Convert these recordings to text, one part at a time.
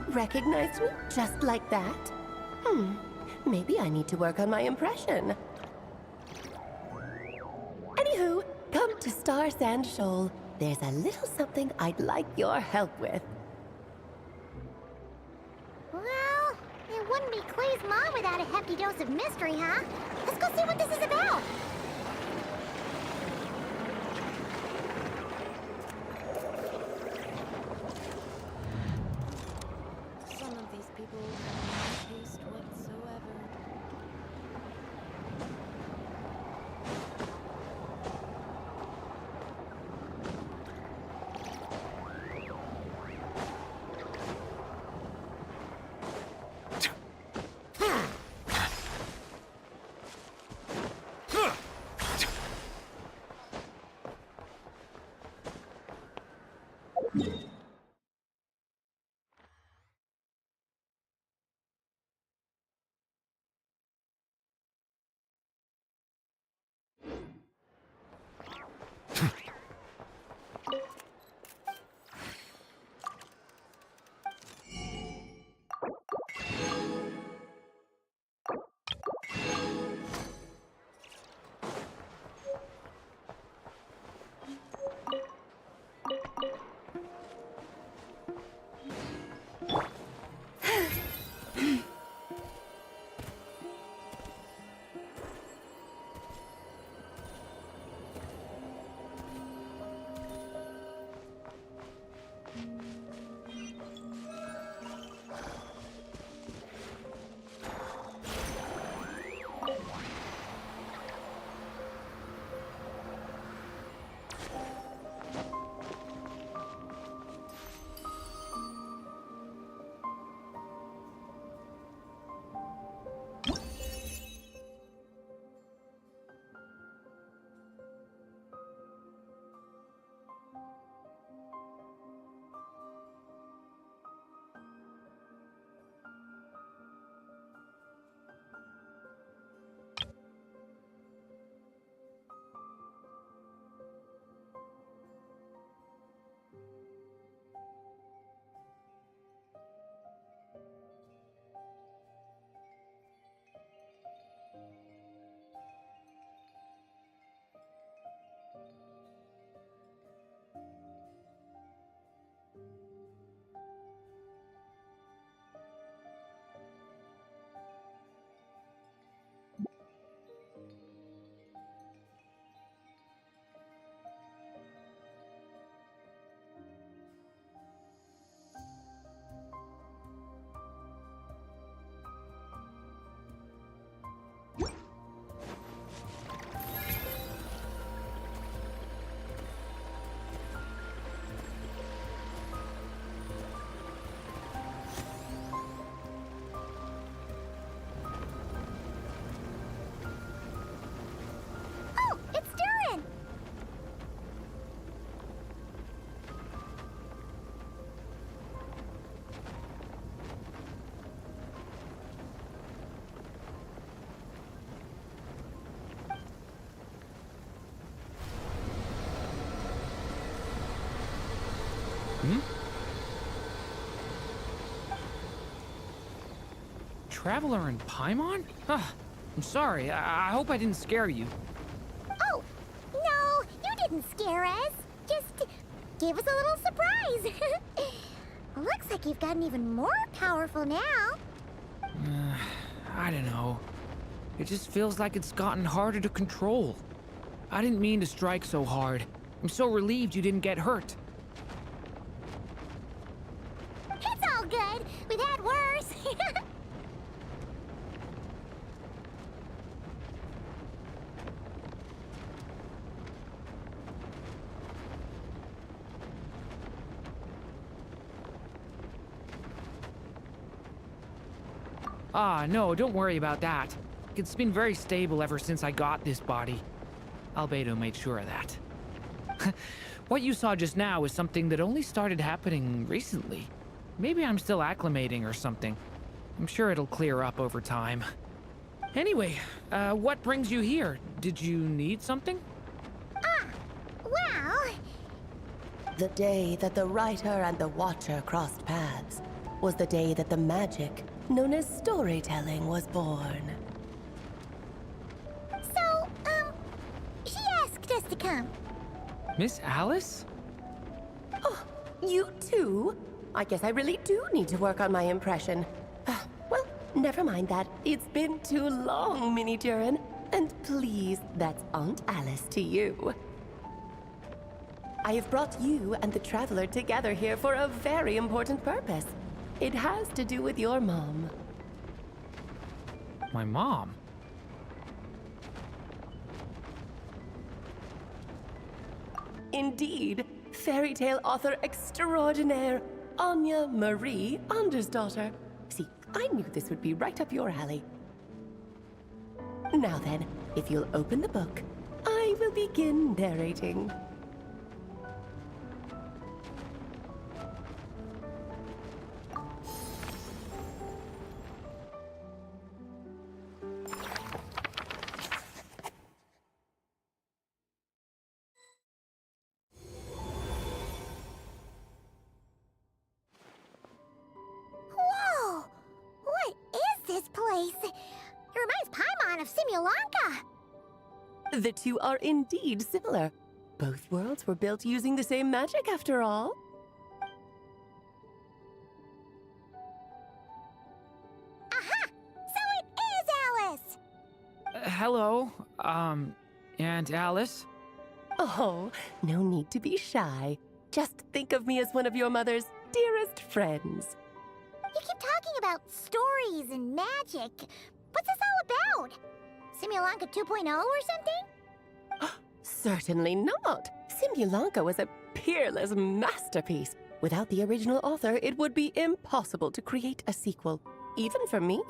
recognized me just like that? Maybe I need to work on my impression. Anywho, come to Star Sand Shoal. There's a little something I'd like your help with. Well, it wouldn't be Clee's mom without a hefty dose of mystery, huh? Let's go see what this is about. Some of these people have no taste whatsoever. Oh, it's Durin! Traveler in Paimon? I'm sorry. I hope I didn't scare you. Oh, no, you didn't scare us. Just gave us a little surprise. Looks like you've gotten even more powerful now. I don't know. It just feels like it's gotten harder to control. I didn't mean to strike so hard. I'm so relieved you didn't get hurt. It's all good. We've had worse. No, don't worry about that. It's been very stable ever since I got this body. Albedo made sure of that. What you saw just now is something that only started happening recently. Maybe I'm still acclimating or something. I'm sure it'll clear up over time. Anyway, what brings you here? Did you need something? Well... The day that the writer and the watcher crossed paths, was the day that the magic known as storytelling was born. So, she asked us to come. Miss Alice? Oh, you too? I guess I really do need to work on my impression. Well, never mind that. It's been too long, Mini Durin. And please, that's Aunt Alice to you. I have brought you and the Traveler together here for a very important purpose. It has to do with your mom. My mom? Indeed, fairy tale author extraordinaire, Anya Marie Andersdottir. See, I knew this would be right up your alley. Now then, if you'll open the book, I will begin narrating. Whoa! What is this place? It reminds Paimon of Simulanka. The two are indeed similar. Both worlds were built using the same magic after all. Aha! So it is Alice! Hello, Aunt Alice? Oh, no need to be shy. Just think of me as one of your mother's dearest friends. You keep talking about stories and magic. What's this all about? Simulanka 2.0 or something? Certainly not. Simulanka was a peerless masterpiece. Without the original author, it would be impossible to create a sequel, even for me.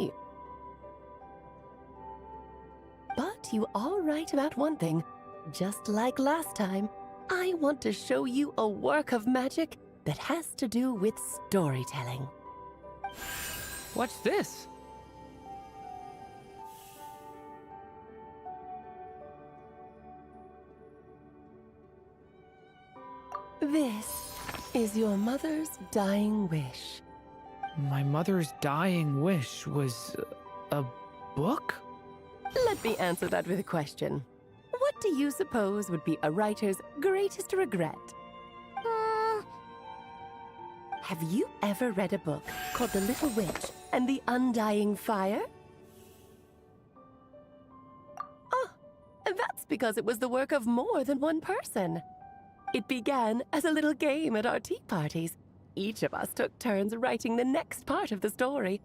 But you are right about one thing. Just like last time, I want to show you a work of magic that has to do with storytelling. What's this? This is your mother's dying wish. My mother's dying wish was a book? Let me answer that with a question. What do you suppose would be a writer's greatest regret? Have you ever read a book called The Little Witch and the Undying Fire? Oh, that's because it was the work of more than one person. It began as a little game at our tea parties. Each of us took turns writing the next part of the story.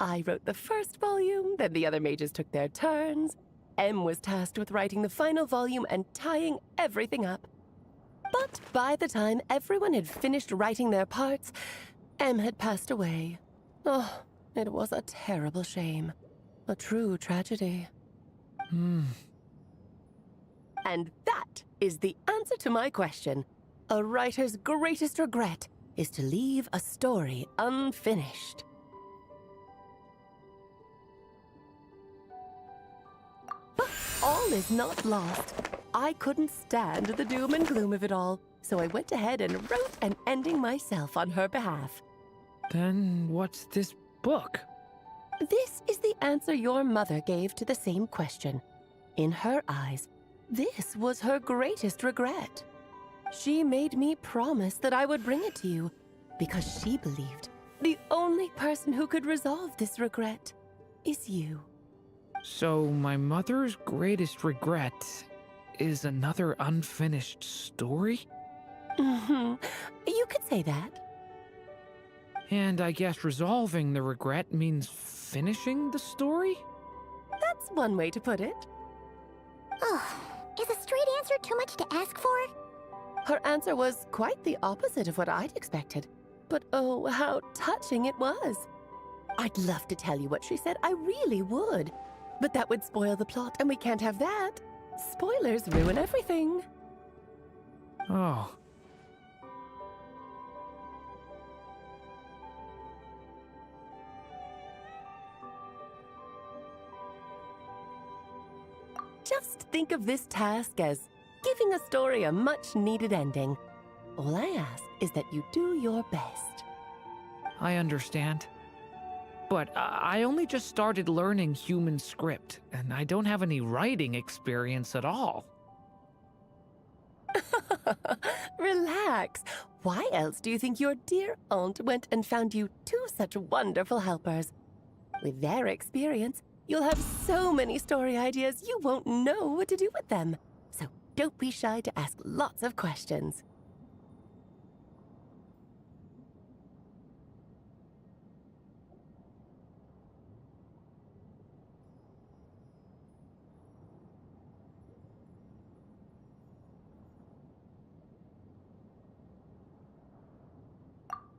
I wrote the first volume, then the other mages took their turns. Em was tasked with writing the final volume and tying everything up. But by the time everyone had finished writing their parts, Em had passed away. Oh, it was a terrible shame. A true tragedy. And that is the answer to my question. A writer's greatest regret is to leave a story unfinished. But all is not lost. I couldn't stand the doom and gloom of it all, so I went ahead and wrote an ending myself on her behalf. Then what's this book? This is the answer your mother gave to the same question. In her eyes, this was her greatest regret. She made me promise that I would bring it to you, because she believed the only person who could resolve this regret is you. So my mother's greatest regret is another unfinished story? You could say that. And I guess resolving the regret means finishing the story? That's one way to put it. Oh, is a straight answer too much to ask for? Her answer was quite the opposite of what I'd expected. But oh, how touching it was. I'd love to tell you what she said, I really would. But that would spoil the plot, and we can't have that. Spoilers ruin everything. Oh. Just think of this task as giving a story a much-needed ending. All I ask is that you do your best. I understand. But I only just started learning human script, and I don't have any writing experience at all. Relax. Why else do you think your dear aunt went and found you two such wonderful helpers? With their experience, you'll have so many story ideas you won't know what to do with them. So don't be shy to ask lots of questions.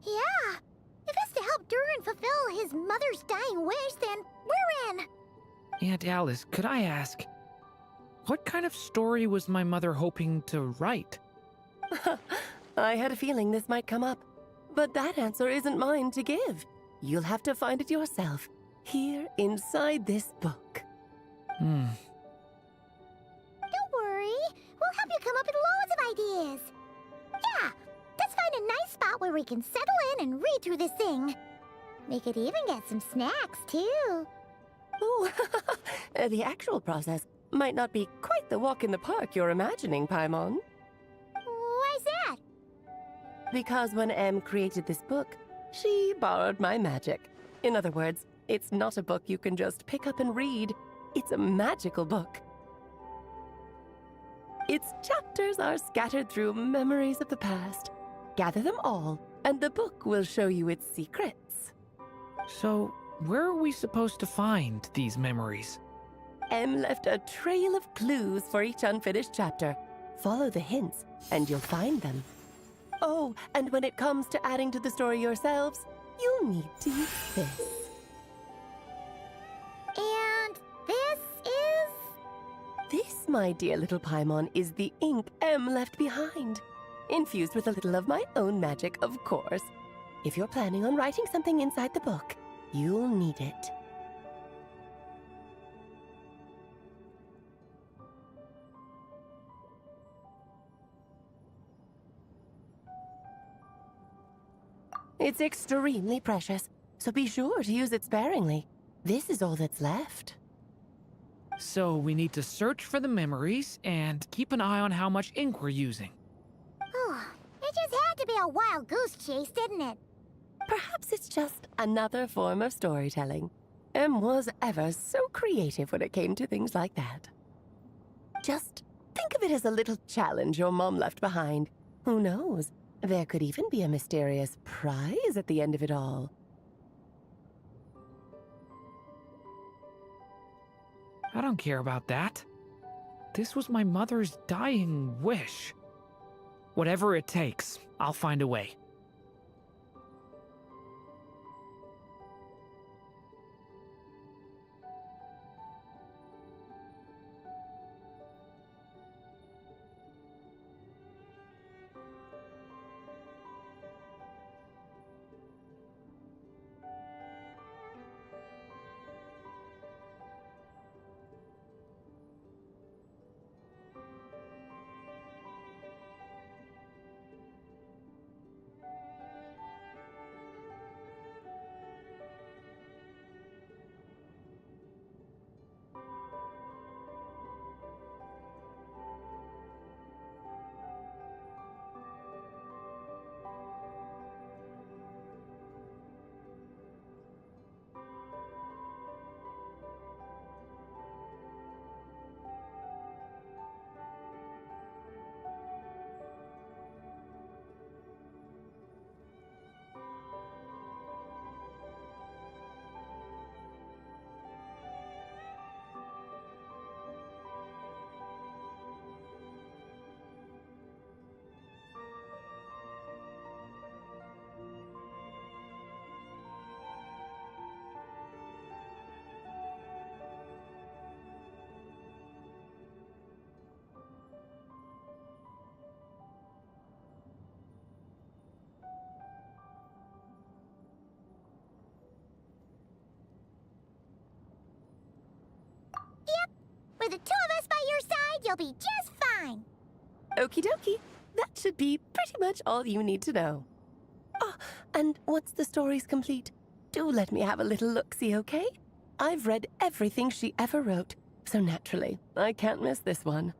Yeah. If it's to help Durin fulfill his mother's dying wish, then we're in. Aunt Alice, could I ask, what kind of story was my mother hoping to write? I had a feeling this might come up, but that answer isn't mine to give. You'll have to find it yourself, here inside this book. Hmm. Don't worry. We'll help you come up with loads of ideas. Yeah. Let's find a nice spot where we can settle in and read through this thing. We could even get some snacks, too. Oh, the actual process might not be quite the walk in the park you're imagining, Paimon. Why's that? Because when Em created this book, she borrowed my magic. In other words, it's not a book you can just pick up and read. It's a magical book. Its chapters are scattered through memories of the past. Gather them all, and the book will show you its secrets. So, where are we supposed to find these memories? Em left a trail of clues for each unfinished chapter. Follow the hints, and you'll find them. Oh, and when it comes to adding to the story yourselves, you'll need to use this. And this is... This, my dear little Paimon, is the ink Em left behind. Infused with a little of my own magic, of course. If you're planning on writing something inside the book, you'll need it. It's extremely precious, so be sure to use it sparingly. This is all that's left. So we need to search for the memories and keep an eye on how much ink we're using. Oh, it just had to be a wild goose chase, didn't it? Perhaps it's just another form of storytelling. Em was ever so creative when it came to things like that. Just think of it as a little challenge your mom left behind. Who knows? There could even be a mysterious prize at the end of it all. I don't care about that. This was my mother's dying wish. Whatever it takes, I'll find a way. With the two of us by your side, you'll be just fine. Okie dokie. That should be pretty much all you need to know. Oh, And once the story's complete, do let me have a little look-see, okay? I've read everything she ever wrote, so naturally, I can't miss this one.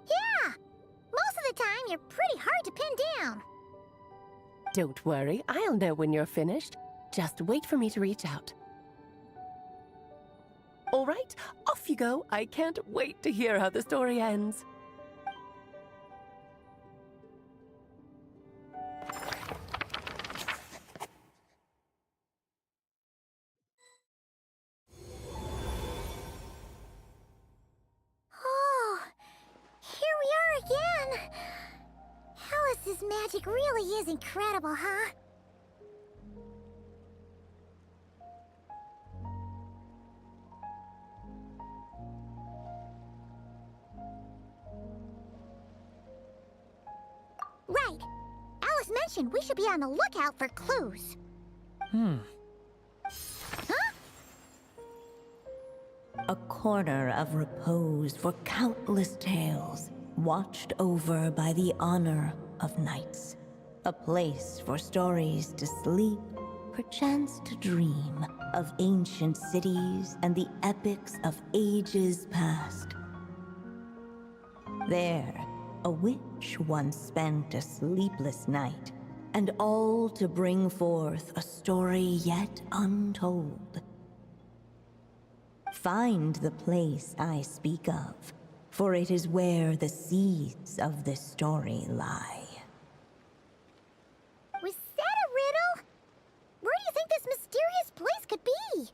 Yeah! Most of the time, you're pretty hard to pin down. Don't worry, I'll know when you're finished. Just wait for me to reach out. All right, off you go. I can't wait to hear how the story ends. Oh, here we are again. Alice's magic really is incredible, huh? Right. Alice mentioned we should be on the lookout for clues. Huh? A corner of repose for countless tales, watched over by the honor of knights. A place for stories to sleep, perchance to dream of ancient cities and the epics of ages past. There, a witch once spent a sleepless night, and all to bring forth a story yet untold. Find the place I speak of, for it is where the seeds of this story lie. Was that a riddle? Where do you think this mysterious place could be?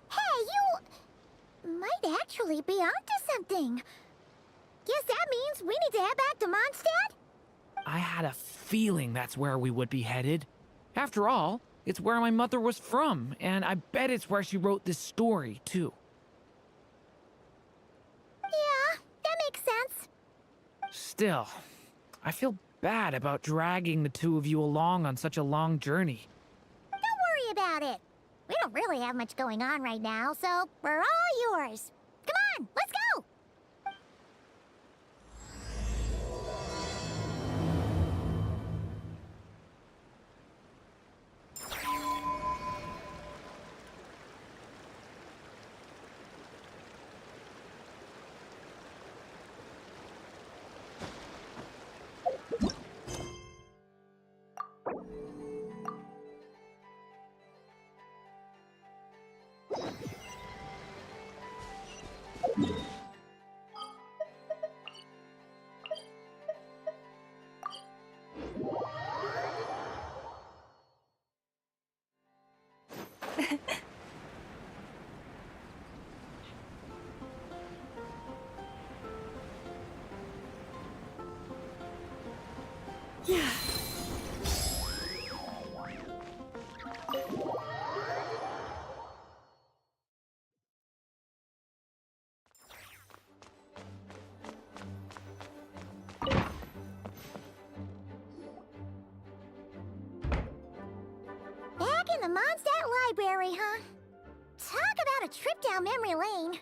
Hey, you might actually be onto something. Guess that means we need to head back to Mondstadt? I had a feeling that's where we would be headed. After all, it's where my mother was from, and I bet it's where she wrote this story, too. Yeah, that makes sense. Still, I feel bad about dragging the two of you along on such a long journey. Don't worry about it. We don't really have much going on right now, so we're all yours. Come on, let's go! Back in the Mondstadt Library, huh? Talk about a trip down memory lane.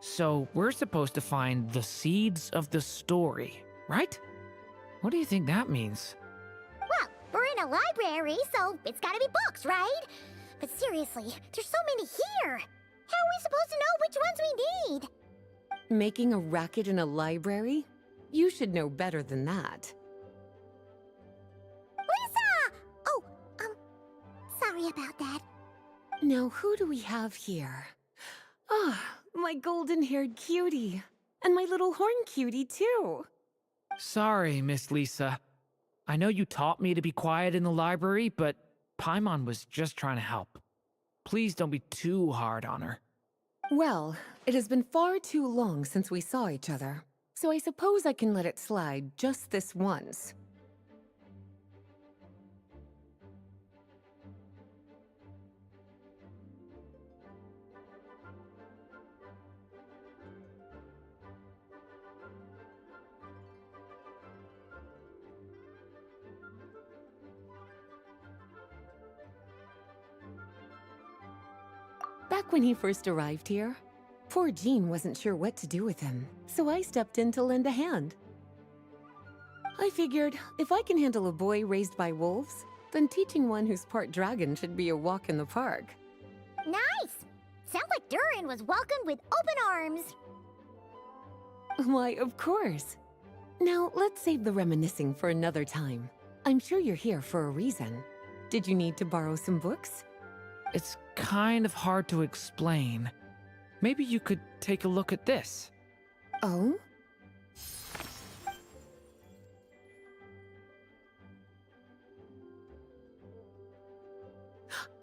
So, we're supposed to find the seeds of the story, right? What do you think that means? Well, we're in a library, so it's gotta be books, right? But seriously, there's so many here. How are we supposed to know which ones we need? Making a racket in a library? You should know better than that. Lisa! Oh, sorry about that. Now, who do we have here? Ah, my golden-haired cutie. And my little horn cutie, too. Sorry, Miss Lisa. I know you taught me to be quiet in the library, but Paimon was just trying to help. Please don't be too hard on her. Well, it has been far too long since we saw each other, so I suppose I can let it slide just this once. Back when he first arrived here, poor Jean wasn't sure what to do with him, so I stepped in to lend a hand. I figured, if I can handle a boy raised by wolves, then teaching one who's part dragon should be a walk in the park. Nice! Sounds like Durin was welcomed with open arms. Why, of course. Now, let's save the reminiscing for another time. I'm sure you're here for a reason. Did you need to borrow some books? It's kind of hard to explain. Maybe you could take a look at this. Oh?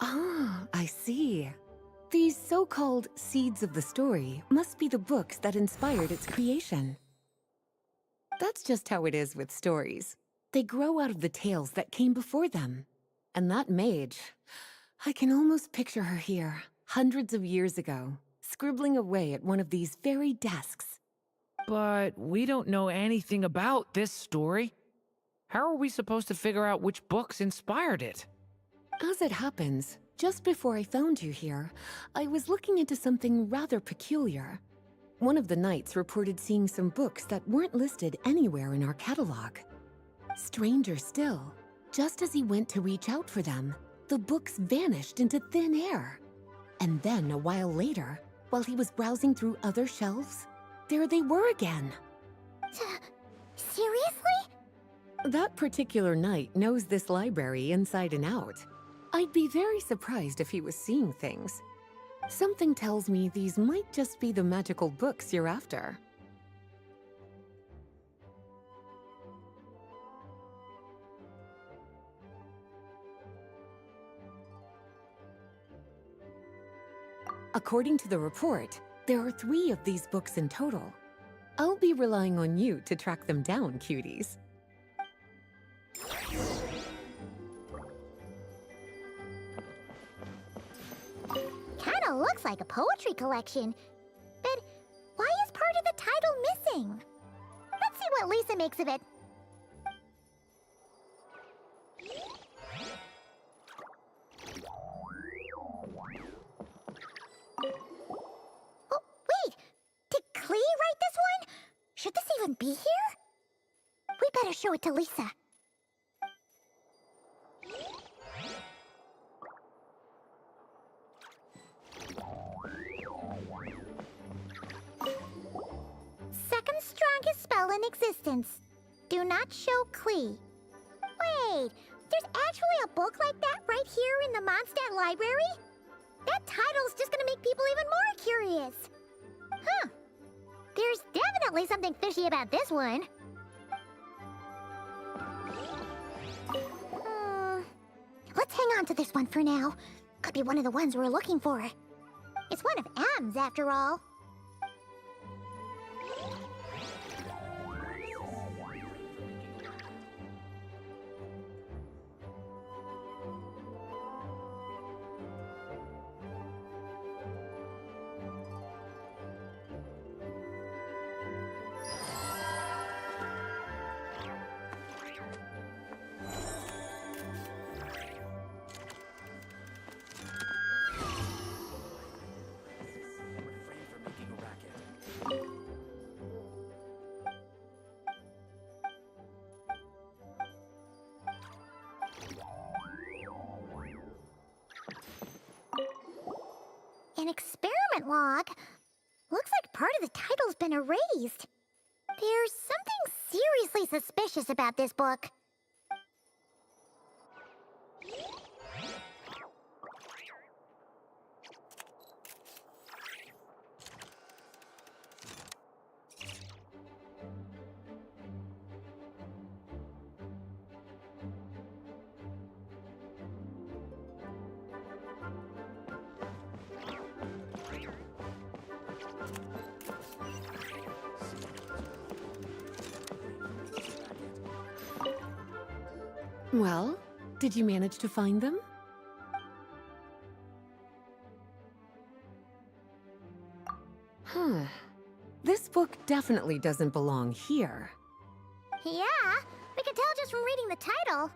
Ah, I see. These so-called seeds of the story must be the books that inspired its creation. That's just how it is with stories. They grow out of the tales that came before them. And that mage, I can almost picture her here, hundreds of years ago, scribbling away at one of these very desks. But we don't know anything about this story. How are we supposed to figure out which books inspired it? As it happens, just before I found you here, I was looking into something rather peculiar. One of the knights reported seeing some books that weren't listed anywhere in our catalog. Stranger still, just as he went to reach out for them, the books vanished into thin air. And then, a while later, while he was browsing through other shelves, there they were again. Seriously? That particular knight knows this library inside and out. I'd be very surprised if he was seeing things. Something tells me these might just be the magical books you're after. According to the report, there are 3 of these books in total. I'll be relying on you to track them down, cuties. Kinda looks like a poetry collection. But why is part of the title missing? Let's see what Lisa makes of it. Oh, wait! Did Klee write this one? Should this even be here? We better show it to Lisa. Second strongest spell in existence. Do not show Klee. Wait, there's actually a book like that right here in the Mondstadt library? That title's just gonna make people even more curious. Huh. There's definitely something fishy about this one. Let's hang on to this one for now. Could be one of the ones we're looking for. It's one of M's, after all. An experiment log? Looks like part of the title's been erased. There's something seriously suspicious about this book. Well, did you manage to find them? Huh. This book definitely doesn't belong here. Yeah, we can tell just from reading the title.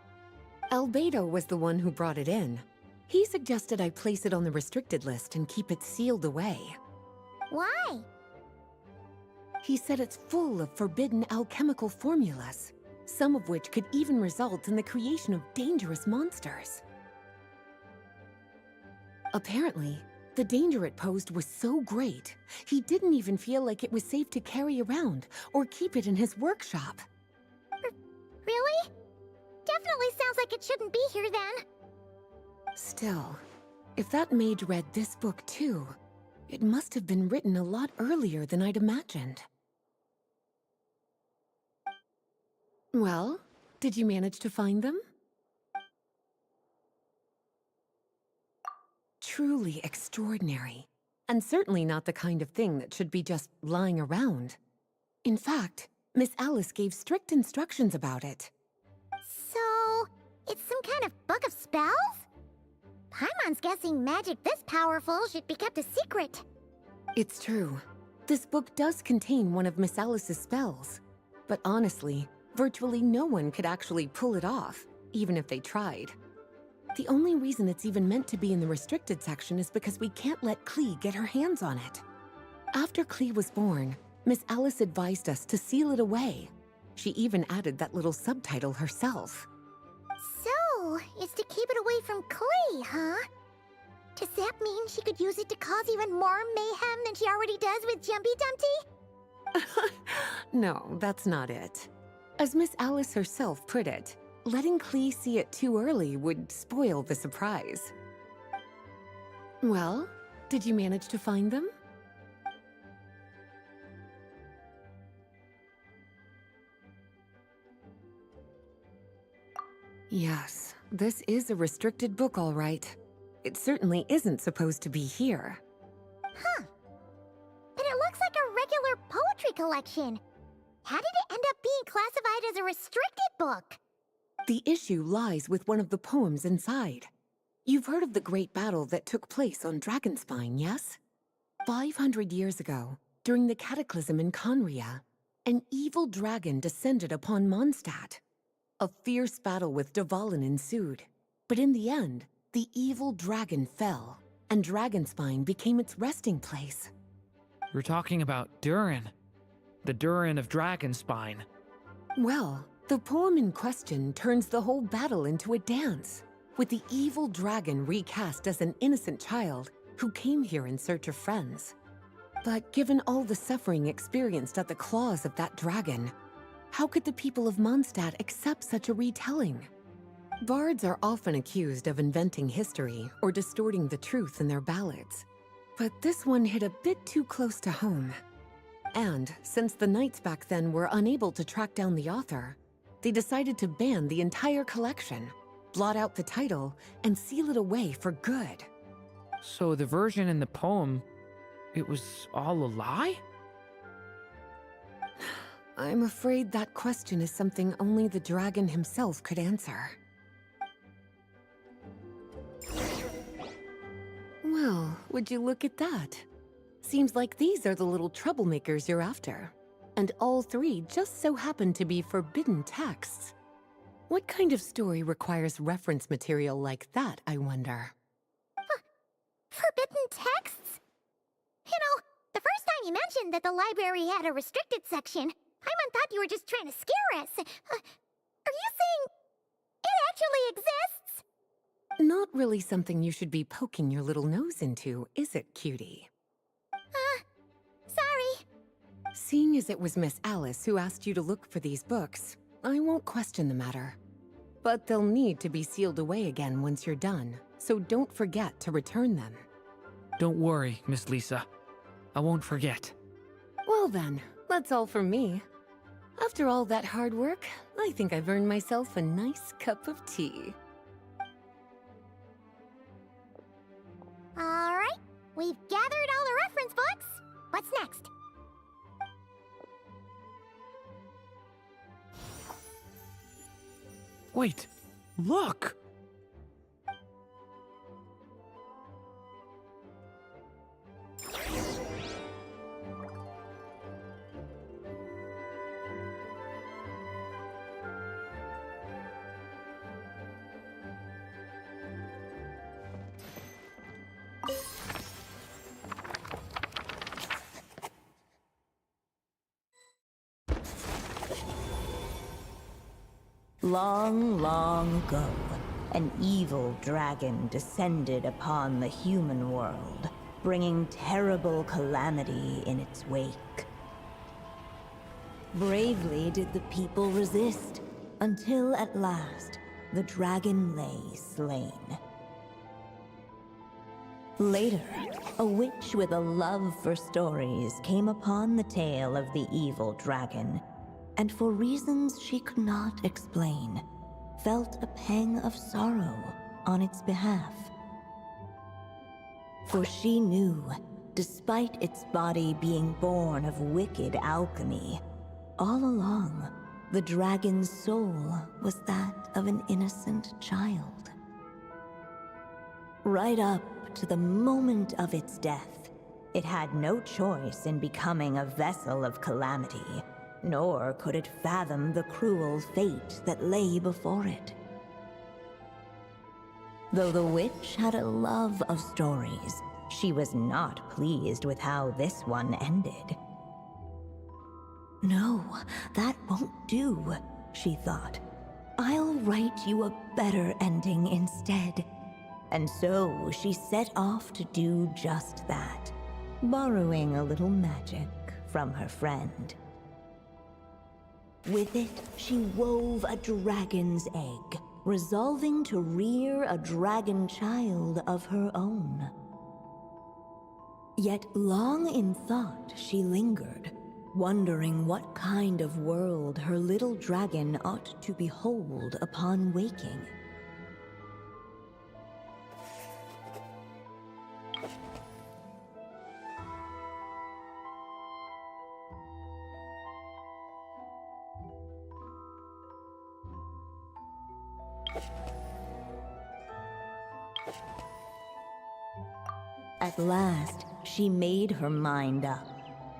Albedo was the one who brought it in. He suggested I place it on the restricted list and keep it sealed away. Why? He said it's full of forbidden alchemical formulas, some of which could even result in the creation of dangerous monsters. Apparently, the danger it posed was so great, he didn't even feel like it was safe to carry around or keep it in his workshop. Really? Definitely sounds like it shouldn't be here then. Still, if that mage read this book too, it must have been written a lot earlier than I'd imagined. Well, did you manage to find them? Truly extraordinary, and certainly not the kind of thing that should be just lying around. In fact, Miss Alice gave strict instructions about it. So, it's some kind of book of spells? Paimon's guessing magic this powerful should be kept a secret. It's true. This book does contain one of Miss Alice's spells. But honestly, virtually no one could actually pull it off, even if they tried. The only reason it's even meant to be in the restricted section is because we can't let Klee get her hands on it. After Klee was born, Miss Alice advised us to seal it away. She even added that little subtitle herself. So, it's to keep it away from Klee, huh? Does that mean she could use it to cause even more mayhem than she already does with Jumpy Dumpty? No, that's not it. As Miss Alice herself put it, letting Klee see it too early would spoil the surprise. Well, did you manage to find them? Yes, this is a restricted book, all right. It certainly isn't supposed to be here. Huh. But it looks like a regular poetry collection. How did it end up being classified as a restricted book? The issue lies with one of the poems inside. You've heard of the great battle that took place on Dragonspine, yes? 500 years ago, during the cataclysm in Conria, an evil dragon descended upon Mondstadt. A fierce battle with Dvalin ensued, but in the end, the evil dragon fell, and Dragonspine became its resting place. We're talking about Durin. The Durin of Dragonspine. Well, the poem in question turns the whole battle into a dance, with the evil dragon recast as an innocent child who came here in search of friends. But given all the suffering experienced at the claws of that dragon, how could the people of Mondstadt accept such a retelling? Bards are often accused of inventing history or distorting the truth in their ballads. But this one hit a bit too close to home. And since the knights back then were unable to track down the author, they decided to ban the entire collection, blot out the title, and seal it away for good. So the version in the poem, it was all a lie? I'm afraid that question is something only the dragon himself could answer. Well, would you look at that? Seems like these are the little troublemakers you're after. And all three just so happen to be forbidden texts. What kind of story requires reference material like that, I wonder? Forbidden texts? You know, the first time you mentioned that the library had a restricted section, Paimon thought you were just trying to scare us. Are you saying it actually exists? Not really something you should be poking your little nose into, is it, cutie? Sorry. Seeing as it was Miss Alice who asked you to look for these books, I won't question the matter. But they'll need to be sealed away again once you're done, so don't forget to return them. Don't worry, Miss Lisa. I won't forget. Well then, that's all from me. After all that hard work, I think I've earned myself a nice cup of tea. Alright, we've gathered all the reference books. What's next? Wait, look! Long, long ago, an evil dragon descended upon the human world, bringing terrible calamity in its wake. Bravely did the people resist, until at last, the dragon lay slain. Later, a witch with a love for stories came upon the tale of the evil dragon, and for reasons she could not explain, felt a pang of sorrow on its behalf. For she knew, despite its body being born of wicked alchemy, all along, the dragon's soul was that of an innocent child. Right up to the moment of its death, it had no choice in becoming a vessel of calamity, nor could it fathom the cruel fate that lay before it. Though the witch had a love of stories, she was not pleased with how this one ended. No, that won't do, she thought. I'll write you a better ending instead. And so she set off to do just that, borrowing a little magic from her friend. With it, she wove a dragon's egg, resolving to rear a dragon child of her own. Yet long in thought she lingered, wondering what kind of world her little dragon ought to behold upon waking. At last, she made her mind up,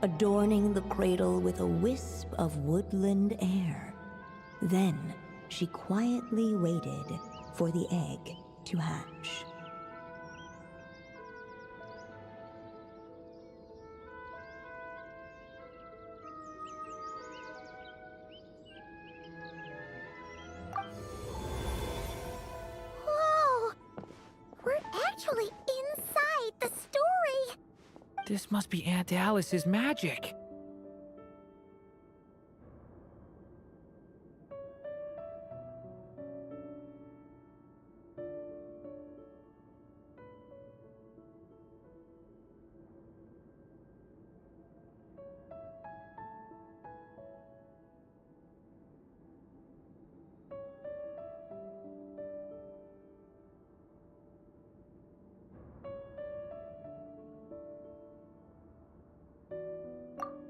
adorning the cradle with a wisp of woodland air. Then, she quietly waited for the egg to hatch. Whoa! We're actually inside the story! This must be Aunt Alice's magic.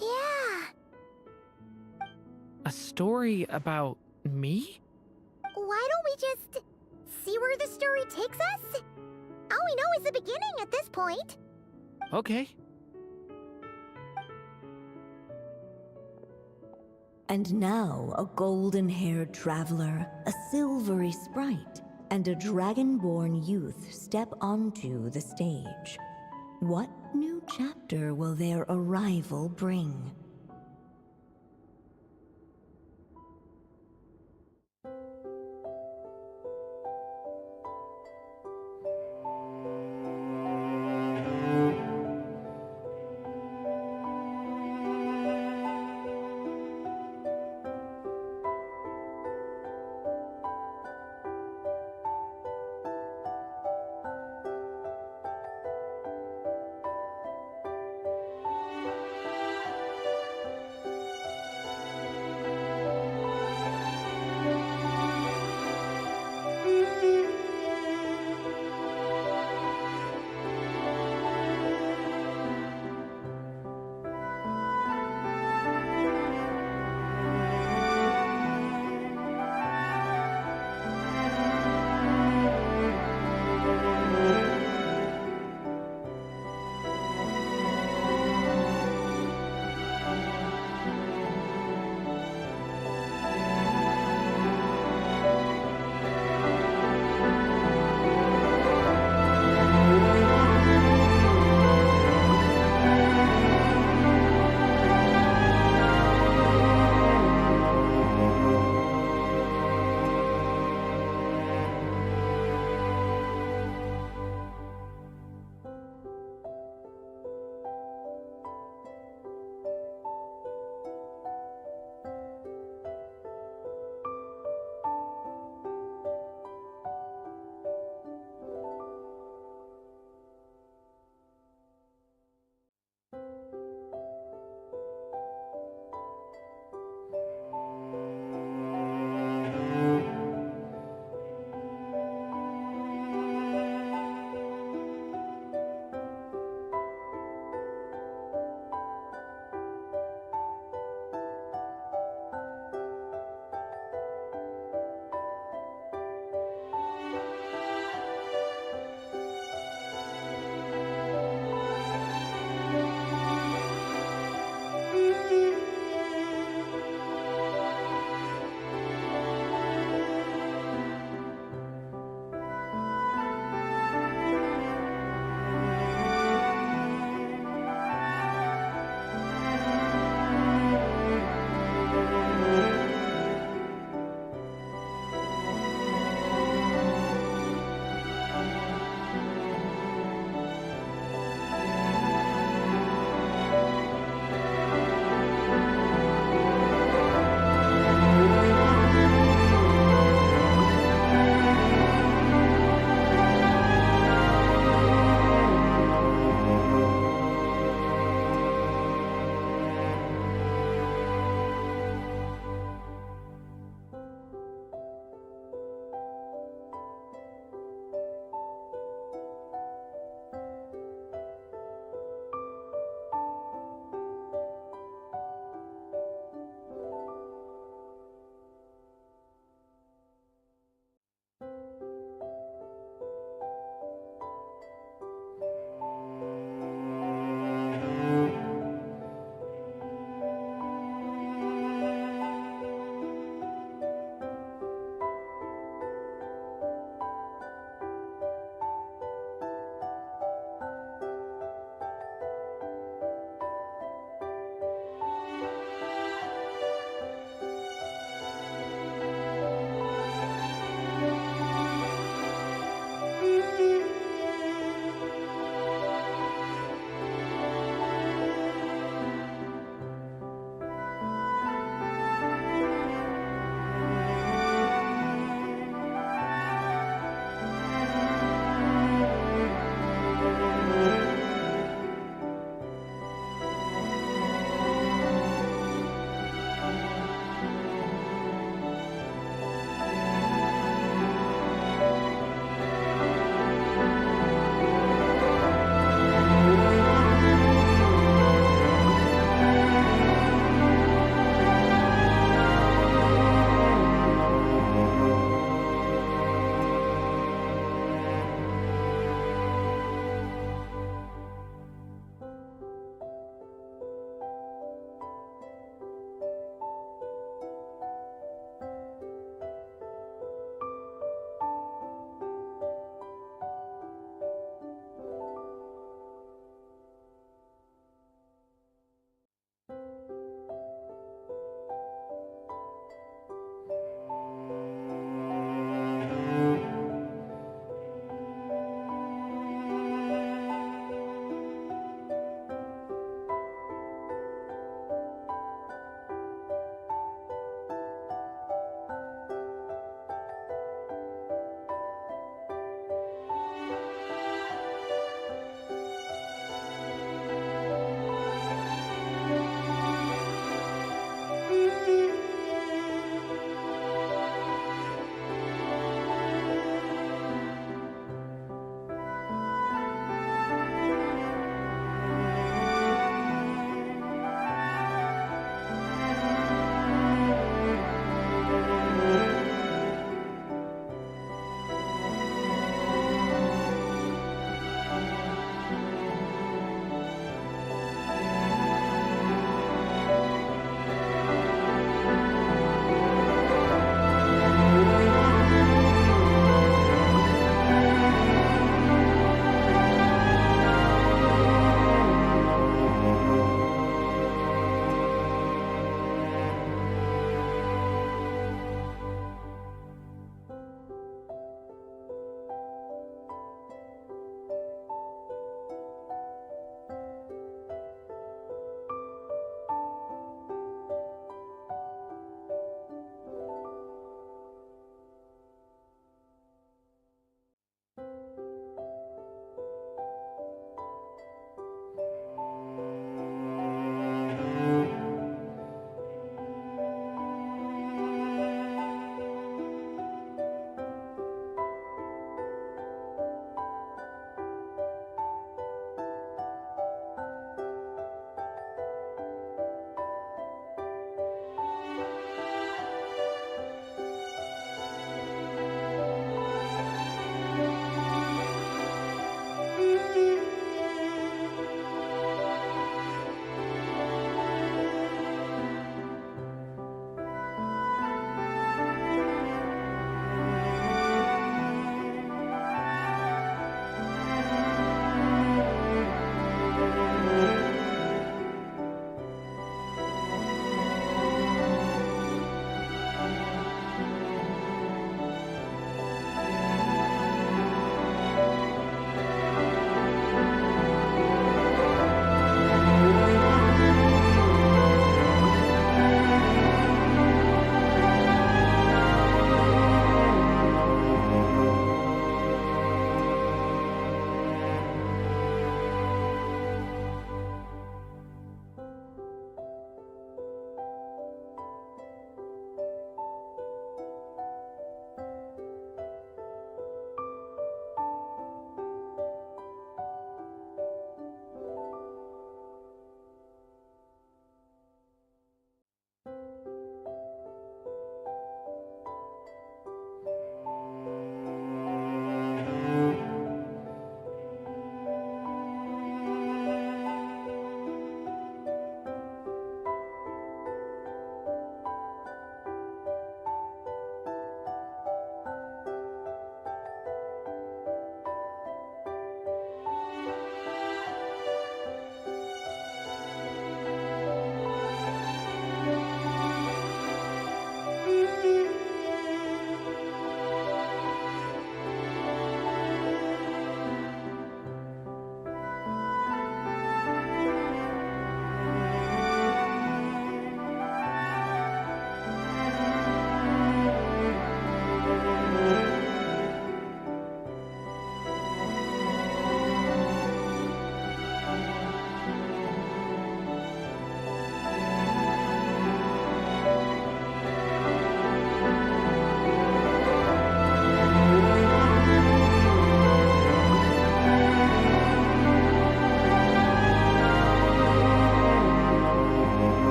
Yeah. A story about me? Why don't we just see where the story takes us? All we know is the beginning at this point. Okay. And now a golden-haired traveler, a silvery sprite, and a dragon-born youth step onto the stage. What new chapter will their arrival bring?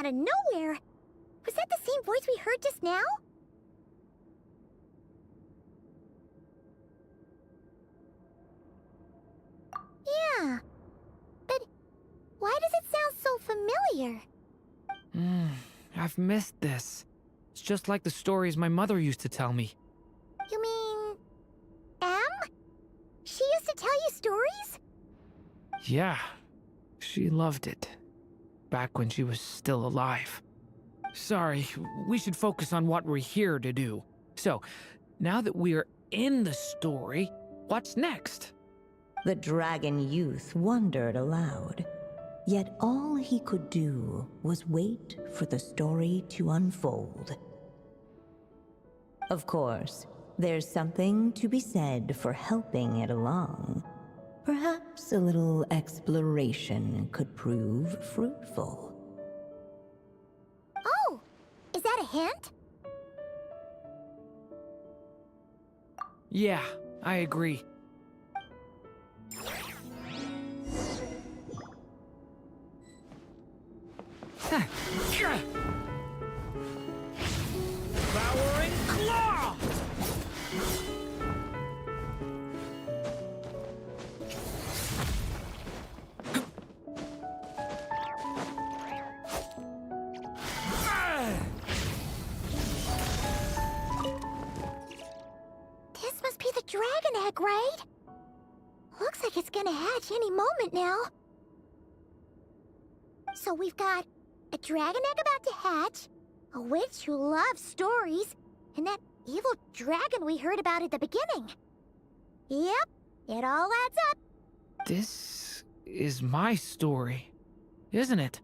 out of nowhere. Was that the same voice we heard just now? Yeah. But why does it sound so familiar? I've missed this. It's just like the stories my mother used to tell me. You mean... Em? She used to tell you stories? Yeah, she loved it. Back when she was still alive. Sorry, we should focus on what we're here to do. So, now that we're in the story, what's next? The dragon youth wondered aloud. Yet all he could do was wait for the story to unfold. Of course, there's something to be said for helping it along. Perhaps a little exploration could prove fruitful. Oh, is that a hint? Yeah, I agree. Devouring claw! This must be the dragon egg, right? Looks like it's gonna hatch any moment now. So we've got a dragon egg about to hatch, a witch who loves stories, and that evil dragon we heard about at the beginning. Yep, it all adds up. This is my story, isn't it?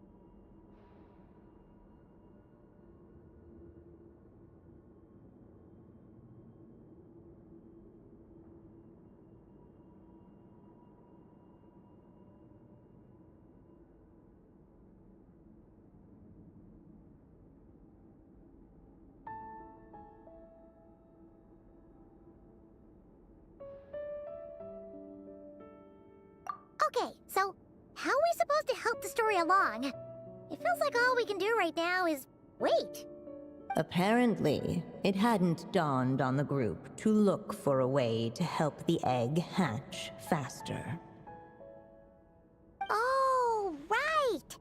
Okay, so how are we supposed to help the story along? It feels like all we can do right now is wait. Apparently, it hadn't dawned on the group to look for a way to help the egg hatch faster. Oh, right!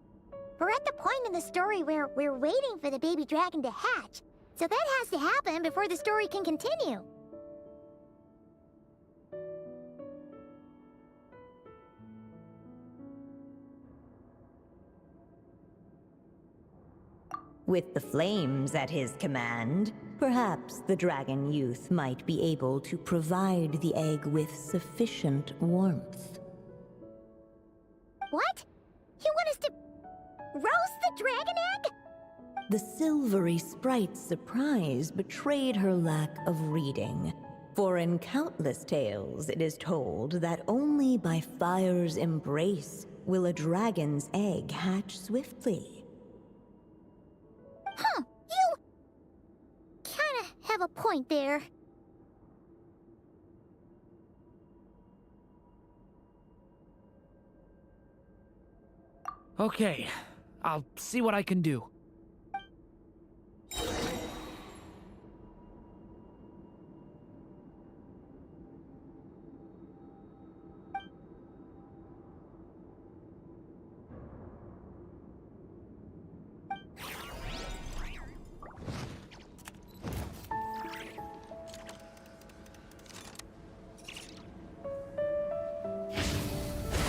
We're at the point in the story where we're waiting for the baby dragon to hatch. So that has to happen before the story can continue. With the flames at his command, perhaps the dragon youth might be able to provide the egg with sufficient warmth. What? You want us to roast the dragon egg? The silvery sprite's surprise betrayed her lack of reading. For in countless tales, it is told that only by fire's embrace will a dragon's egg hatch swiftly. Huh, you kinda have a point there. Okay, I'll see what I can do.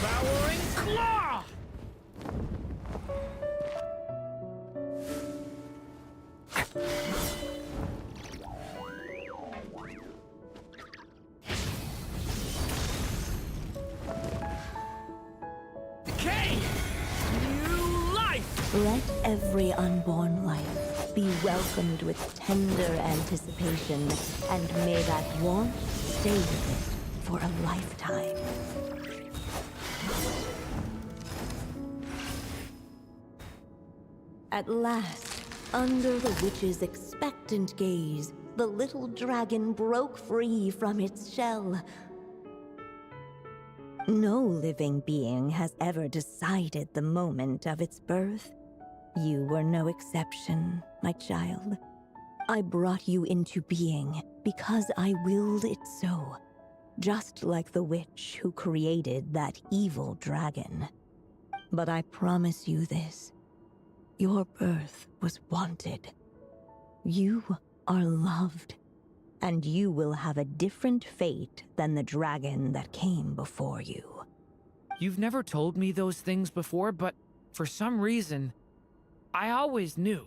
Devouring claw! Decay! New life! Let every unborn life be welcomed with tender anticipation, and may that warmth stay with it for a lifetime. At last, under the witch's expectant gaze, the little dragon broke free from its shell. No living being has ever decided the moment of its birth. You were no exception, my child. I brought you into being because I willed it so, just like the witch who created that evil dragon. But I promise you this, your birth was wanted. You are loved, and you will have a different fate than the dragon that came before you. You've never told me those things before, but for some reason, I always knew.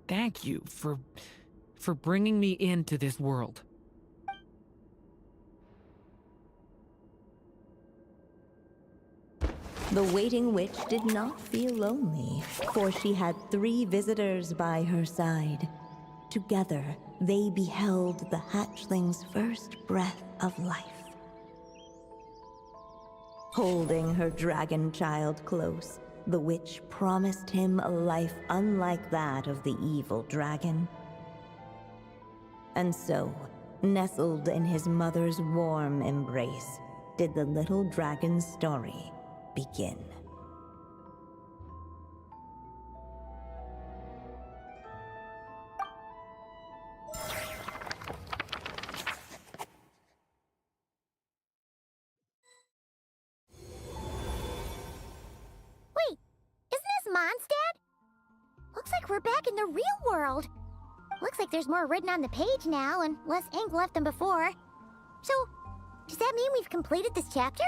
Thank you for bringing me into this world. The waiting witch did not feel lonely, for she had 3 visitors by her side. Together, they beheld the hatchling's first breath of life. Holding her dragon child close, the witch promised him a life unlike that of the evil dragon. And so, nestled in his mother's warm embrace, did the little dragon's story begin. Wait, isn't this Mondstadt? Looks like we're back in the real world. Looks like there's more written on the page now and less ink left than before. So, does that mean we've completed this chapter?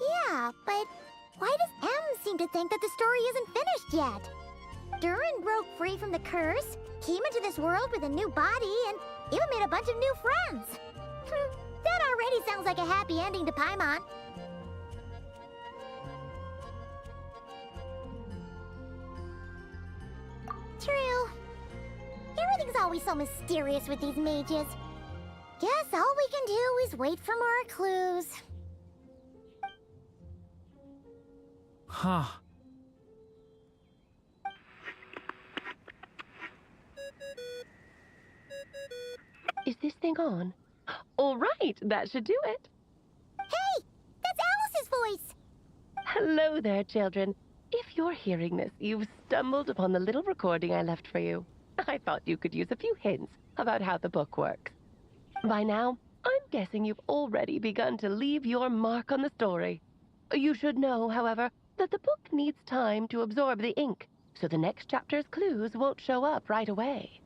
Yeah, but why does M seem to think that the story isn't finished yet? Durin broke free from the curse, came into this world with a new body, and even made a bunch of new friends. That already sounds like a happy ending to Paimon. True. Everything's always so mysterious with these mages. Guess all we can do is wait for more clues. Huh. Is this thing on? All right, that should do it. Hey! That's Alice's voice! Hello there, children. If you're hearing this, you've stumbled upon the little recording I left for you. I thought you could use a few hints about how the book works. By now, I'm guessing you've already begun to leave your mark on the story. You should know, however, that the book needs time to absorb the ink, so the next chapter's clues won't show up right away.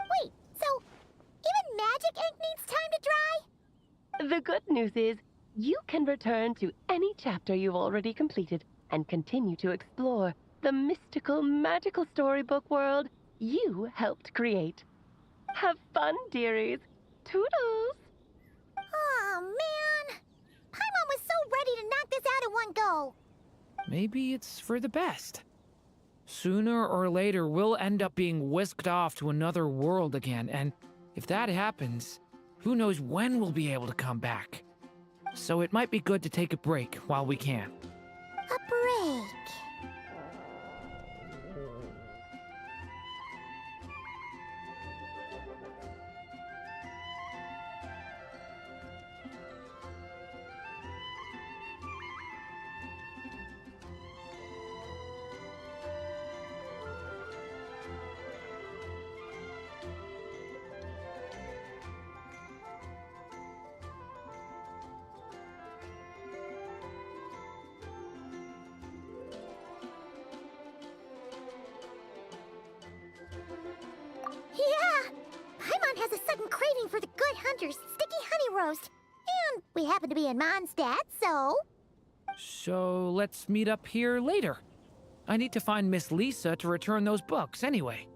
Wait, so even magic ink needs time to dry? The good news is, you can return to any chapter you've already completed and continue to explore the mystical, magical storybook world you helped create. Have fun, dearies. Toodles! Oh, man! Paimon was so ready to knock this out in one go. Maybe it's for the best. Sooner or later, we'll end up being whisked off to another world again, and if that happens, who knows when we'll be able to come back. So it might be good to take a break while we can. A break. Yeah! Paimon has a sudden craving for the good hunter's sticky honey roast. And we happen to be in Mondstadt, so... So let's meet up here later. I need to find Miss Lisa to return those books anyway.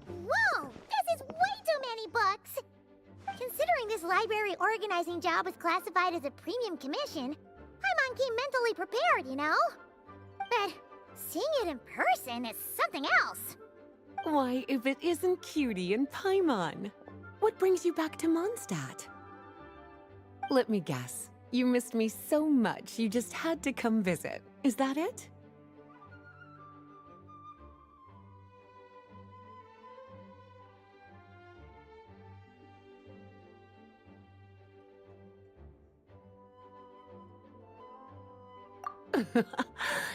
Whoa! This is way too many books! Considering this library organizing job was classified as a premium commission, Paimon came mentally prepared, you know? But seeing it in person is something else. Why, if it isn't Cutie and Paimon? What brings you back to Mondstadt? Let me guess. You missed me so much you just had to come visit. Is that it?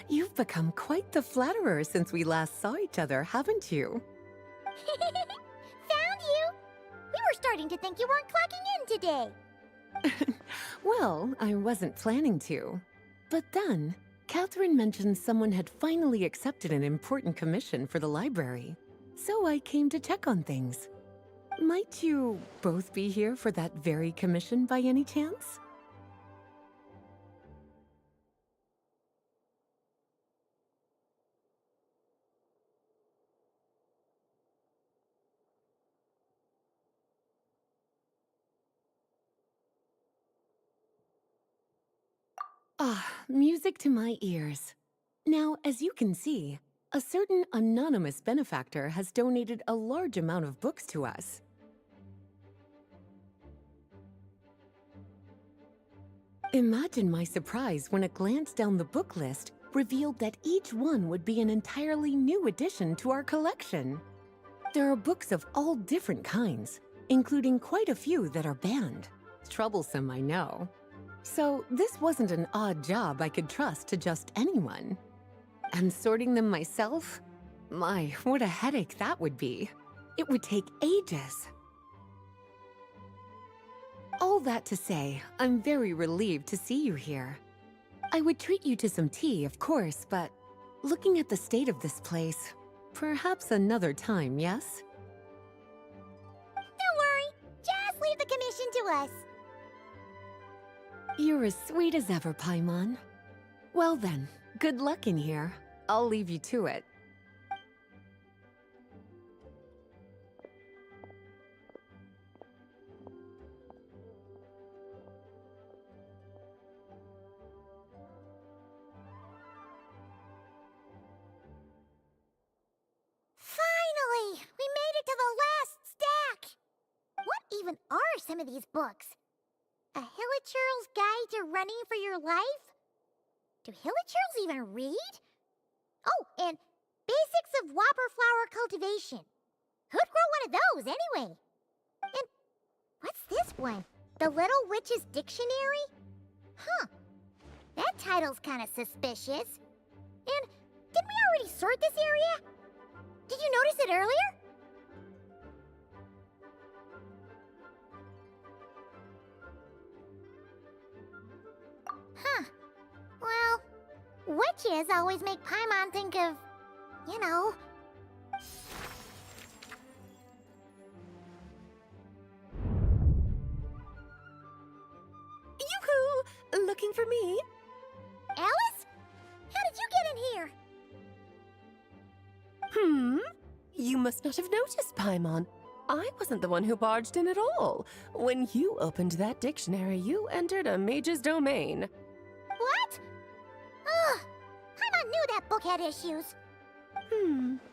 You've become quite the flatterer since we last saw each other, haven't you? Found you! We were starting to think you weren't clocking in today. Well, I wasn't planning to. But then, Catherine mentioned someone had finally accepted an important commission for the library. So I came to check on things. Might you both be here for that very commission by any chance? Ah, music to my ears. Now, as you can see, a certain anonymous benefactor has donated a large amount of books to us. Imagine my surprise when a glance down the book list revealed that each one would be an entirely new addition to our collection. There are books of all different kinds, including quite a few that are banned. Troublesome, I know. So this wasn't an odd job I could trust to just anyone. And sorting them myself? My, what a headache that would be. It would take ages. All that to say, I'm very relieved to see you here. I would treat you to some tea, of course, but looking at the state of this place, perhaps another time, yes? Don't worry, just leave the commission to us. You're as sweet as ever, Paimon. Well then, good luck in here. I'll leave you to it. Finally! We made it to the last stack! What even are some of these books? A Hilichurl's Guide to Running for Your Life? Do Hilichurls even read? Oh, and Basics of Whopper Flower Cultivation. Who'd grow one of those, anyway? And what's this one? The Little Witch's Dictionary? Huh. That title's kind of suspicious. And didn't we already sort this area? Did you notice it earlier? Huh. Well, witches always make Paimon think of, you know. Yoo-hoo! Looking for me? Alice? How did you get in here? You must not have noticed, Paimon. I wasn't the one who barged in at all. When you opened that dictionary, you entered a mage's domain. What? Ugh. Paimon knew that book had issues.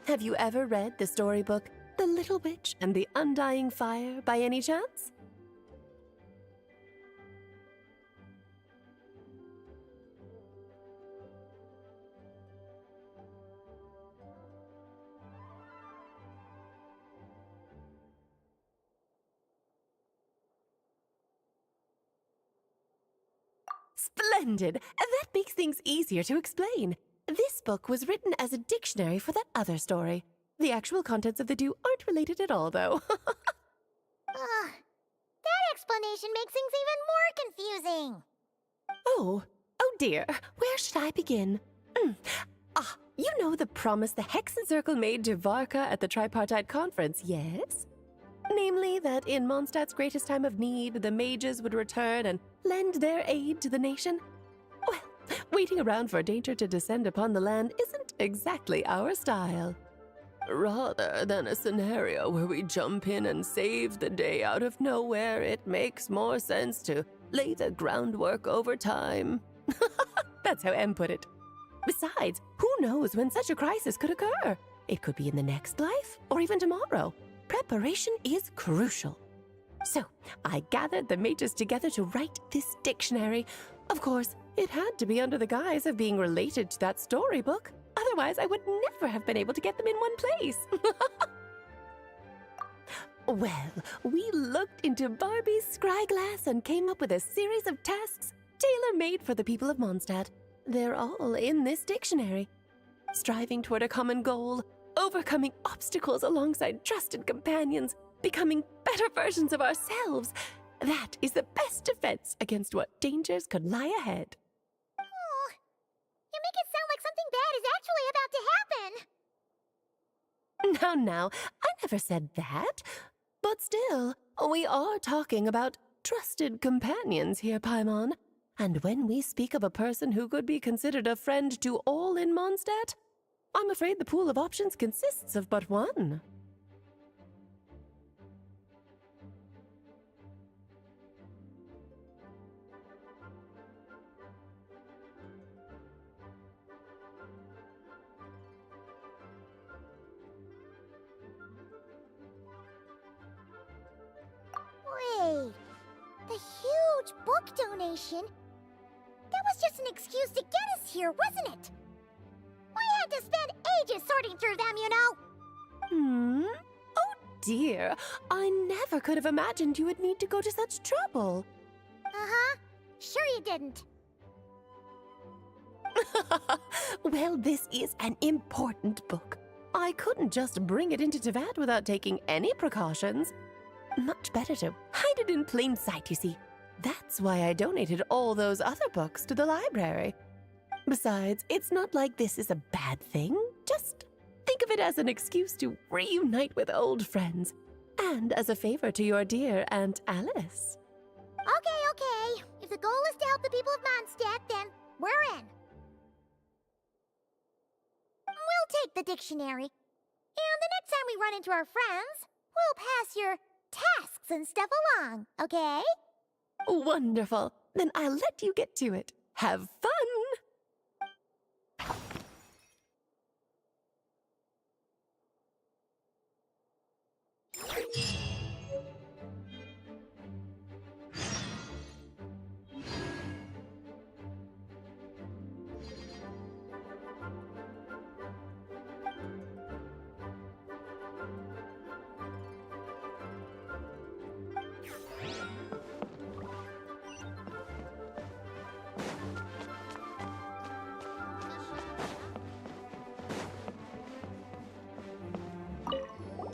Have you ever read the storybook, The Little Witch and the Undying Fire, by any chance? Splendid! That makes things easier to explain. This book was written as a dictionary for that other story. The actual contents of the two aren't related at all, though. Ugh, that explanation makes things even more confusing. Oh dear. Where should I begin? You know the promise the Hexen Circle made to Varka at the Tripartite Conference, yes? Namely, that in Mondstadt's greatest time of need, the mages would return and lend their aid to the nation? Well, waiting around for danger to descend upon the land isn't exactly our style. Rather than a scenario where we jump in and save the day out of nowhere, it makes more sense to lay the groundwork over time. That's how M put it. Besides, who knows when such a crisis could occur? It could be in the next life, or even tomorrow. Preparation is crucial. So, I gathered the mages together to write this dictionary. Of course, it had to be under the guise of being related to that storybook. Otherwise, I would never have been able to get them in one place. Well, we looked into Barbie's scryglass and came up with a series of tasks tailor-made for the people of Mondstadt. They're all in this dictionary. Striving toward a common goal, overcoming obstacles alongside trusted companions, becoming better versions of ourselves. That is the best defense against what dangers could lie ahead. Oh, you make it sound like something bad is actually about to happen. Now, I never said that. But still, we are talking about trusted companions here, Paimon. And when we speak of a person who could be considered a friend to all in Mondstadt, I'm afraid the pool of options consists of but one. Wait, the huge book donation? That was just an excuse to get us here, wasn't it? We had to spend ages sorting through them, you know. Oh dear, I never could have imagined you would need to go to such trouble. Uh-huh. Sure you didn't. Well, this is an important book. I couldn't just bring it into Teyvat without taking any precautions. Much better to hide it in plain sight, you see. That's why I donated all those other books to the library. Besides, it's not like this is a bad thing. Just think of it as an excuse to reunite with old friends. And as a favor to your dear Aunt Alice. Okay. If the goal is to help the people of Mondstadt, then we're in. We'll take the dictionary. And the next time we run into our friends, we'll pass your tasks and stuff along, okay? Wonderful. Then I'll let you get to it. Have fun!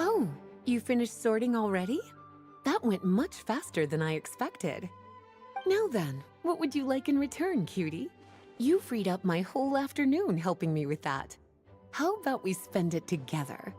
Oh, you finished sorting already? That went much faster than I expected. Now then, what would you like in return, cutie? You freed up my whole afternoon helping me with that. How about we spend it together?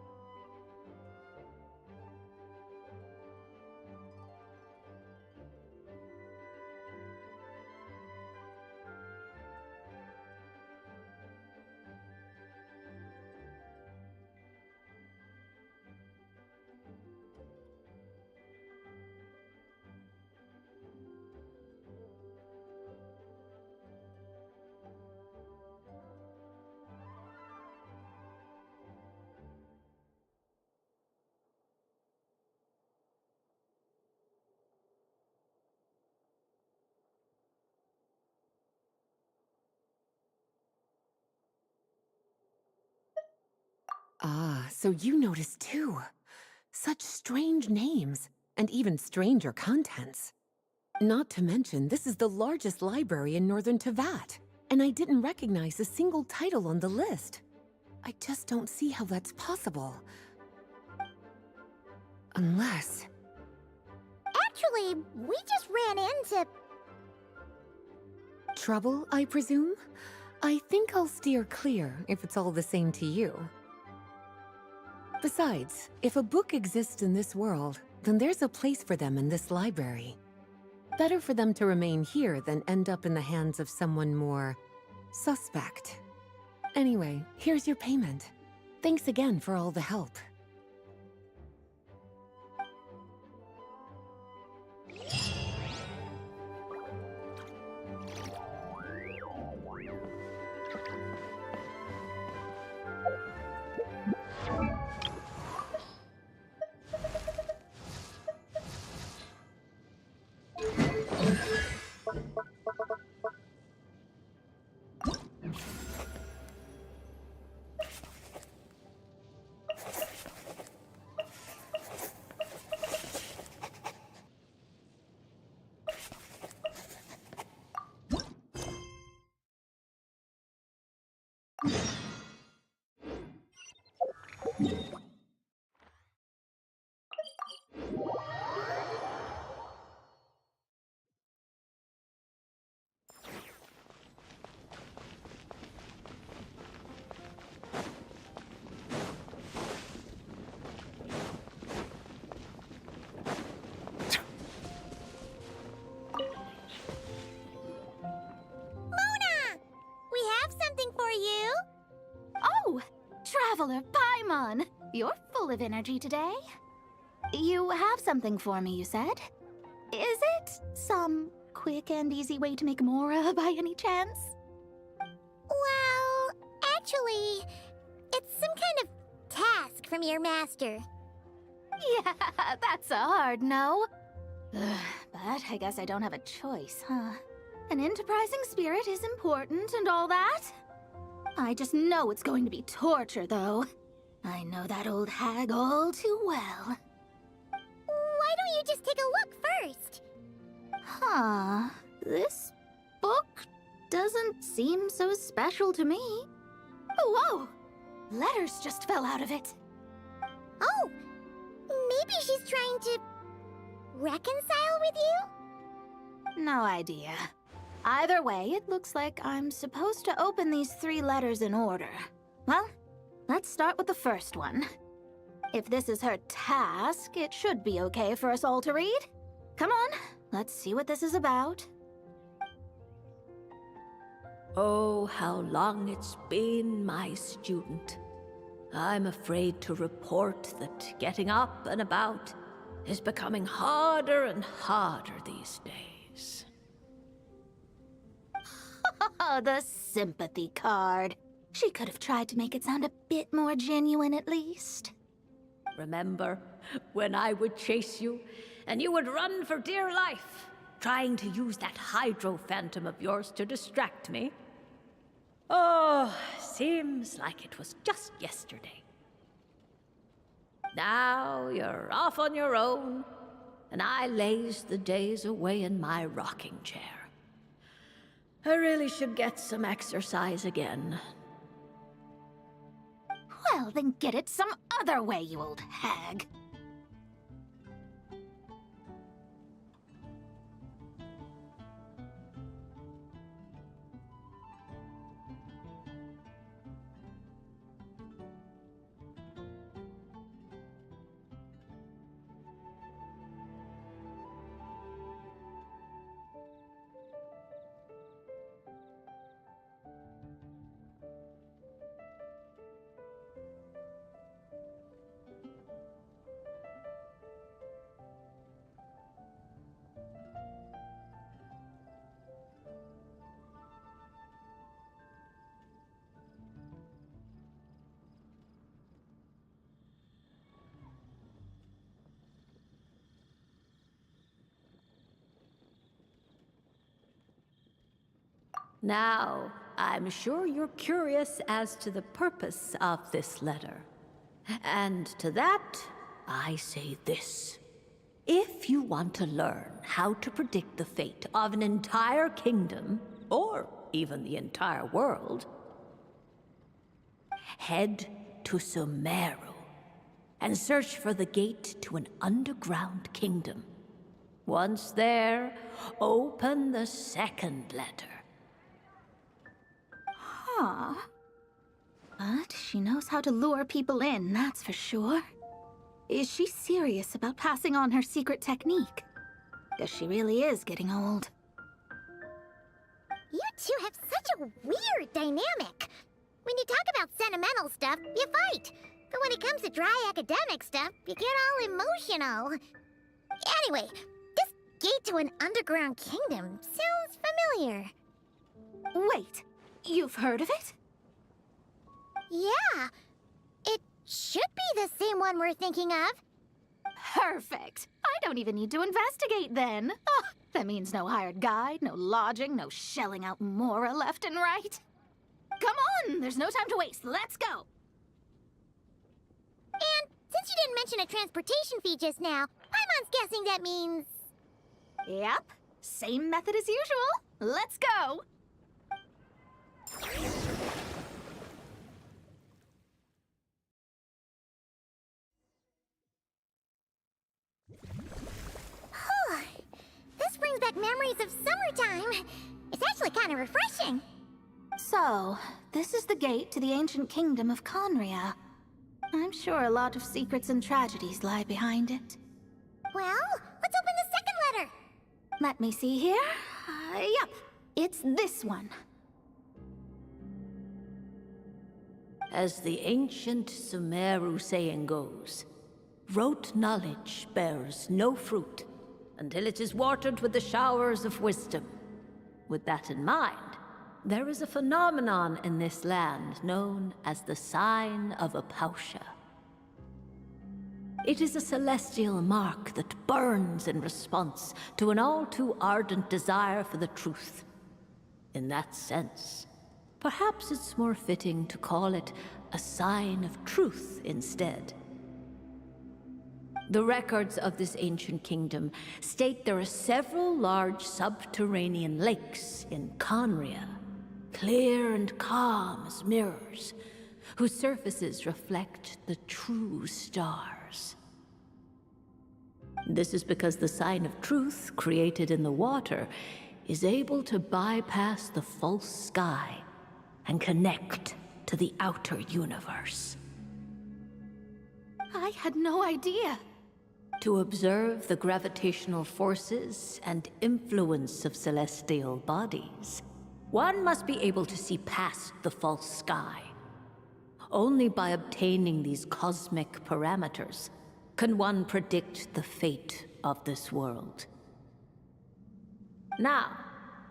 Ah, so you noticed too. Such strange names, and even stranger contents. Not to mention, this is the largest library in northern Tevat, and I didn't recognize a single title on the list. I just don't see how that's possible. Unless... Actually, we just ran into... Trouble, I presume? I think I'll steer clear if it's all the same to you. Besides, if a book exists in this world, then there's a place for them in this library. Better for them to remain here than end up in the hands of someone more suspect. Anyway, here's your payment. Thanks again for all the help. We have something for you. Oh, Traveler Paimon! You're full of energy today. You have something for me, you said? Is it some quick and easy way to make Mora by any chance? Well, actually, it's some kind of task from your master. Yeah, that's a hard no. But I guess I don't have a choice, huh? An enterprising spirit is important and all that. I just know it's going to be torture, though. I know that old hag all too well. Why don't you just take a look first? Huh. This book doesn't seem so special to me. Oh, whoa! Letters just fell out of it. Oh, maybe she's trying to reconcile with you? No idea. Either way, it looks like I'm supposed to open these 3 letters in order. Well, let's start with the first one. If this is her task, it should be okay for us all to read. Come on, let's see what this is about. Oh, how long it's been, my student. I'm afraid to report that getting up and about is becoming harder and harder these days. The sympathy card. She could have tried to make it sound a bit more genuine at least. Remember when I would chase you and you would run for dear life, trying to use that hydro phantom of yours to distract me? Oh, seems like it was just yesterday. Now you're off on your own, and I laze the days away in my rocking chair. I really should get some exercise again. Well, then get it some other way, you old hag. Now, I'm sure you're curious as to the purpose of this letter. And to that, I say this. If you want to learn how to predict the fate of an entire kingdom, or even the entire world, head to Sumeru and search for the gate to an underground kingdom. Once there, open the second letter. Huh. But she knows how to lure people in, that's for sure. Is she serious about passing on her secret technique? Guess she really is getting old. You two have such a weird dynamic. When you talk about sentimental stuff, you fight. But when it comes to dry academic stuff, you get all emotional. Anyway, this gate to an underground kingdom sounds familiar. Wait, you've heard of it? Yeah, it should be the same one we're thinking of. Perfect. I don't even need to investigate then. Oh, that means no hired guide, no lodging, no shelling out Mora left and right. Come on, there's no time to waste. Let's go. And since you didn't mention a transportation fee just now, Paimon's guessing that means... Yep, same method as usual. Let's go. This brings back memories of summertime. It's actually kind of refreshing. So, this is the gate to the ancient kingdom of Conria. I'm sure a lot of secrets and tragedies lie behind it. Well, let's open the second letter. Let me see here. Yep, it's this one. As the ancient Sumeru saying goes, rote knowledge bears no fruit until it is watered with the showers of wisdom. With that in mind, there is a phenomenon in this land known as the Sign of Apausha. It is a celestial mark that burns in response to an all-too-ardent desire for the truth. In that sense, perhaps it's more fitting to call it a sign of truth instead. The records of this ancient kingdom state there are several large subterranean lakes in Conria, clear and calm as mirrors, whose surfaces reflect the true stars. This is because the sign of truth created in the water is able to bypass the false sky and connect to the outer universe. I had no idea. To observe the gravitational forces and influence of celestial bodies, one must be able to see past the false sky. Only by obtaining these cosmic parameters can one predict the fate of this world. Now,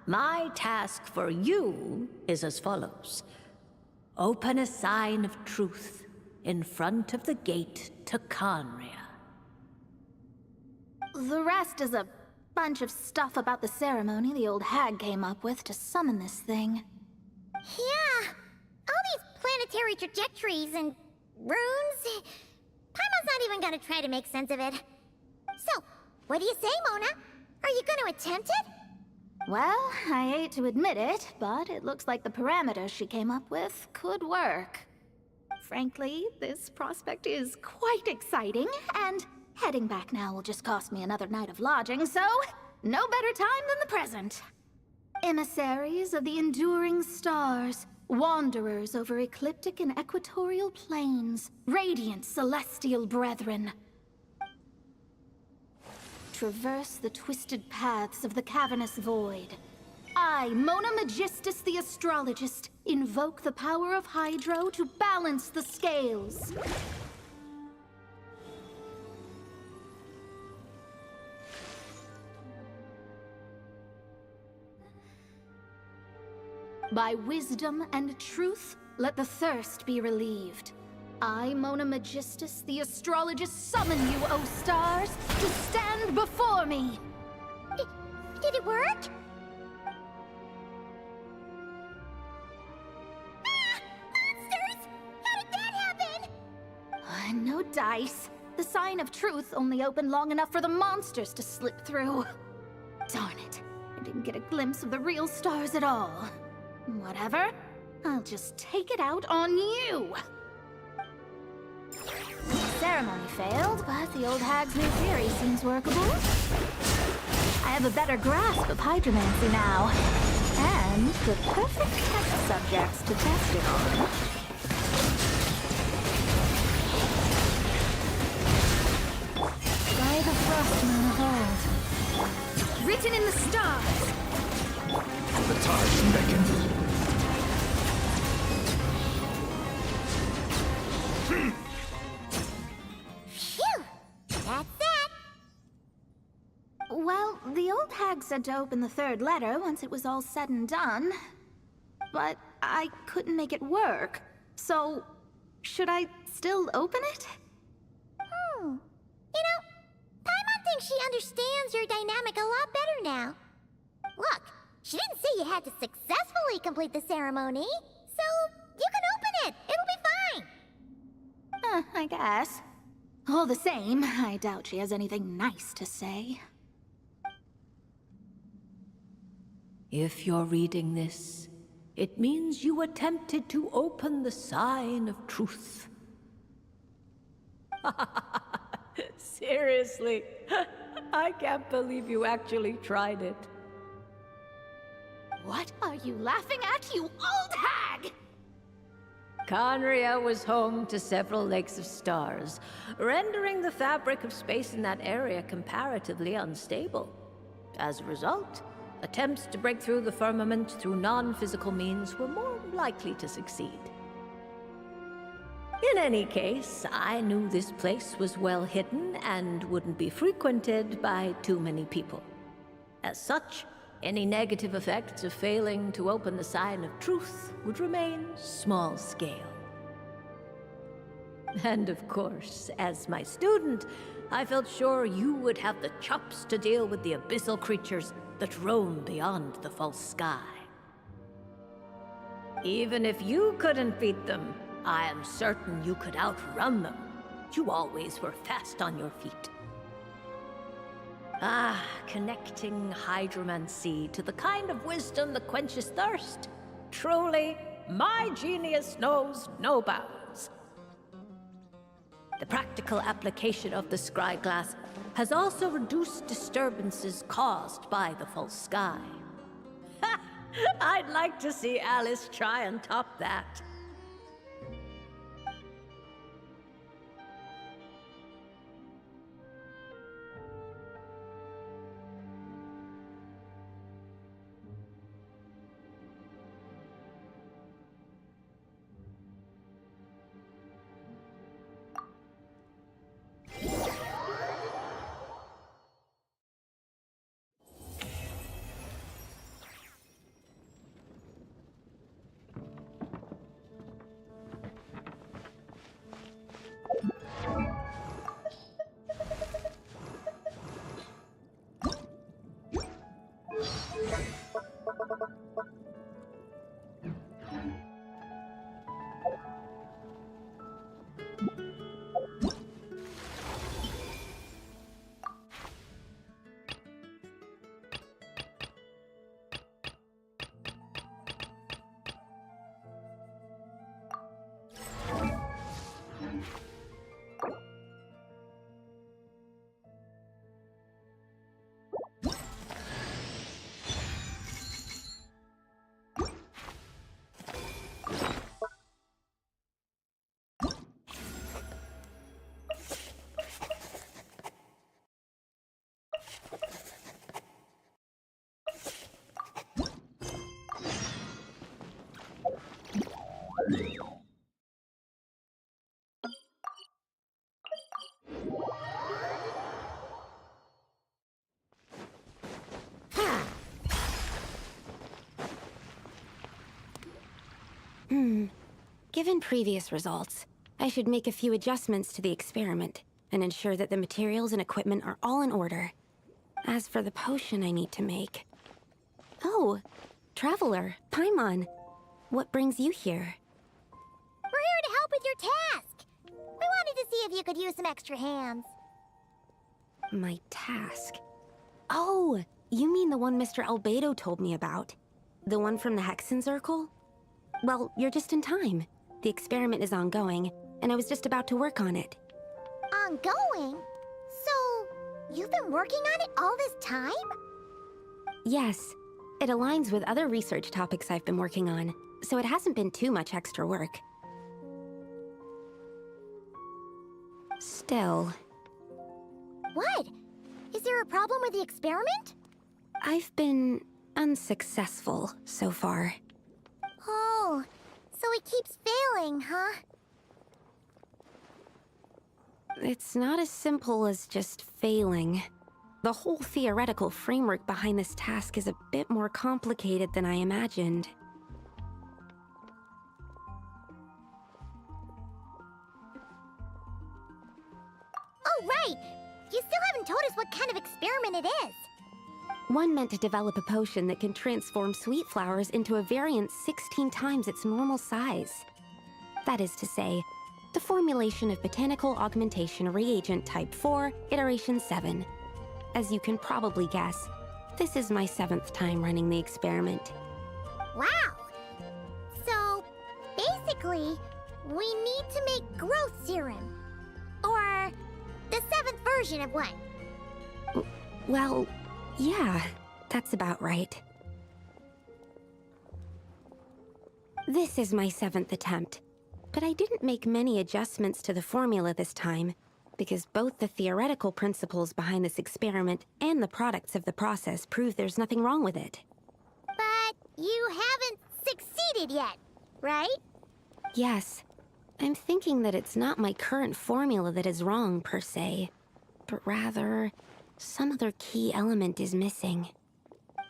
my task for you is as follows. Open a sign of truth in front of the gate to Conria. The rest is a bunch of stuff about the ceremony the old hag came up with to summon this thing. Yeah, all these planetary trajectories and runes. Paimon's not even gonna try to make sense of it. So, what do you say, Mona? Are you gonna attempt it? Well, I hate to admit it, but it looks like the parameters she came up with could work. Frankly, this prospect is quite exciting, and heading back now will just cost me another night of lodging, so no better time than the present. Emissaries of the enduring stars, wanderers over ecliptic and equatorial planes, radiant celestial brethren. Traverse the twisted paths of the cavernous void. I, Mona Magistus the Astrologist, invoke the power of Hydro to balance the scales. By wisdom and truth, let the thirst be relieved. I, Mona Magistus, the Astrologist, summon you, O stars, to stand before me! Did it work? Ah! Monsters! How did that happen? No dice. The sign of truth only opened long enough for the monsters to slip through. Darn it. I didn't get a glimpse of the real stars at all. Whatever. I'll just take it out on you. The ceremony failed, but the old hag's new theory seems workable. I have a better grasp of hydromancy now. And the perfect test subjects to test it on. By the Frostman of old. Written in the stars. The time beckons. Phew! That's that! Well, the old hag said to open the third letter once it was all said and done. But I couldn't make it work. So, should I still open it? You know, Paimon thinks she understands your dynamic a lot better now. Look, she didn't say you had to successfully complete the ceremony, so you can open it. It'll be fine. I guess. All the same, I doubt she has anything nice to say. If you're reading this, it means you attempted to open the sign of truth. Seriously, I can't believe you actually tried it. What are you laughing at, you old hag? Conria was home to several lakes of stars, rendering the fabric of space in that area comparatively unstable. As a result, attempts to break through the firmament through non-physical means were more likely to succeed. In any case, I knew this place was well hidden and wouldn't be frequented by too many people. As such, any negative effects of failing to open the sign of truth would remain small scale. And of course, as my student, I felt sure you would have the chops to deal with the abyssal creatures that roam beyond the false sky. Even if you couldn't beat them, I am certain you could outrun them. You always were fast on your feet. Ah, connecting hydromancy to the kind of wisdom that quenches thirst. Truly, my genius knows no bounds. The practical application of the scry glass has also reduced disturbances caused by the false sky. Ha! I'd like to see Alice try and top that. Given previous results, I should make a few adjustments to the experiment and ensure that the materials and equipment are all in order. As for the potion I need to make... Oh, Traveler, Paimon, what brings you here? We're here to help with your task. We wanted to see if you could use some extra hands. My task. Oh, you mean the one Mr. Albedo told me about? The one from the Hexen Circle? Well, you're just in time. The experiment is ongoing, and I was just about to work on it. Ongoing? So, you've been working on it all this time? Yes. It aligns with other research topics I've been working on, so it hasn't been too much extra work. Still, What? Is there a problem with the experiment? I've been unsuccessful so far. Oh, so it keeps failing, huh? It's not as simple as just failing. The whole theoretical framework behind this task is a bit more complicated than I imagined. Oh, right! You still haven't told us what kind of experiment it is. One meant to develop a potion that can transform sweet flowers into a variant 16 times its normal size. That is to say, the formulation of Botanical Augmentation Reagent Type 4, Iteration 7. As you can probably guess, this is my 7th time running the experiment. Wow! So, basically, we need to make growth serum. Or the 7th version of one. Well, yeah, that's about right. This is my 7th attempt, but I didn't make many adjustments to the formula this time, because both the theoretical principles behind this experiment and the products of the process prove there's nothing wrong with it. But you haven't succeeded yet, right? Yes, I'm thinking that it's not my current formula that is wrong, per se, but rather, some other key element is missing.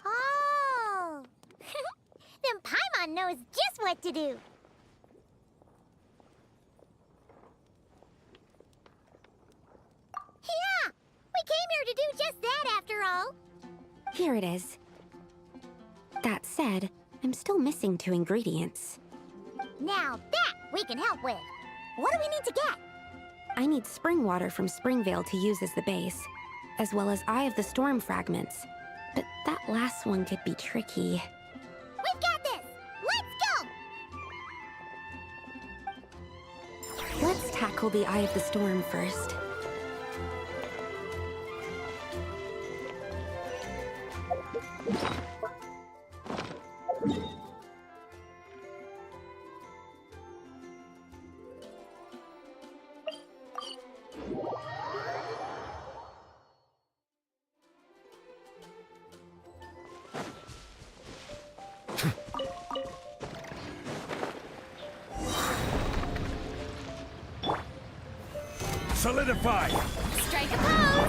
Oh! Then Paimon knows just what to do. Yeah! We came here to do just that after all. Here it is. That said, I'm still missing 2 ingredients. Now that we can help with. What do we need to get? I need spring water from Springvale to use as the base, as well as Eye of the Storm fragments. But that last one could be tricky. We've got this! Let's go! Let's tackle the Eye of the Storm first. Solidify! Strike a pose!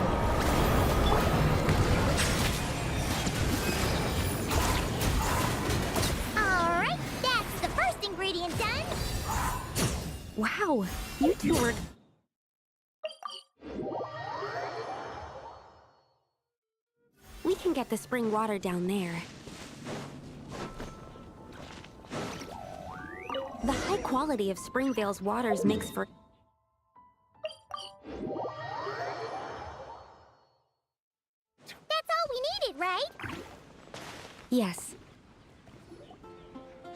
Alright, that's the first ingredient done. Wow, you two were... We can get the spring water down there. The high quality of Springvale's waters makes for... That's all we needed, right? Yes.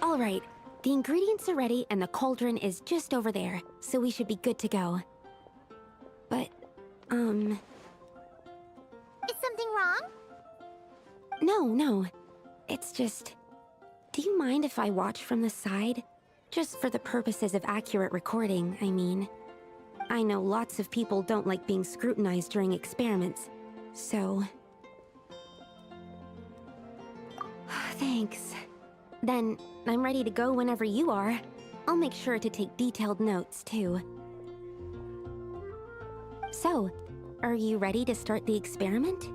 All right, the ingredients are ready and the cauldron is just over there, so we should be good to go. But, Is something wrong? no. It's just... Do you mind if I watch from the side? Just for the purposes of accurate recording, I mean. I know lots of people don't like being scrutinized during experiments, so... Thanks. Then, I'm ready to go whenever you are. I'll make sure to take detailed notes, too. So, are you ready to start the experiment?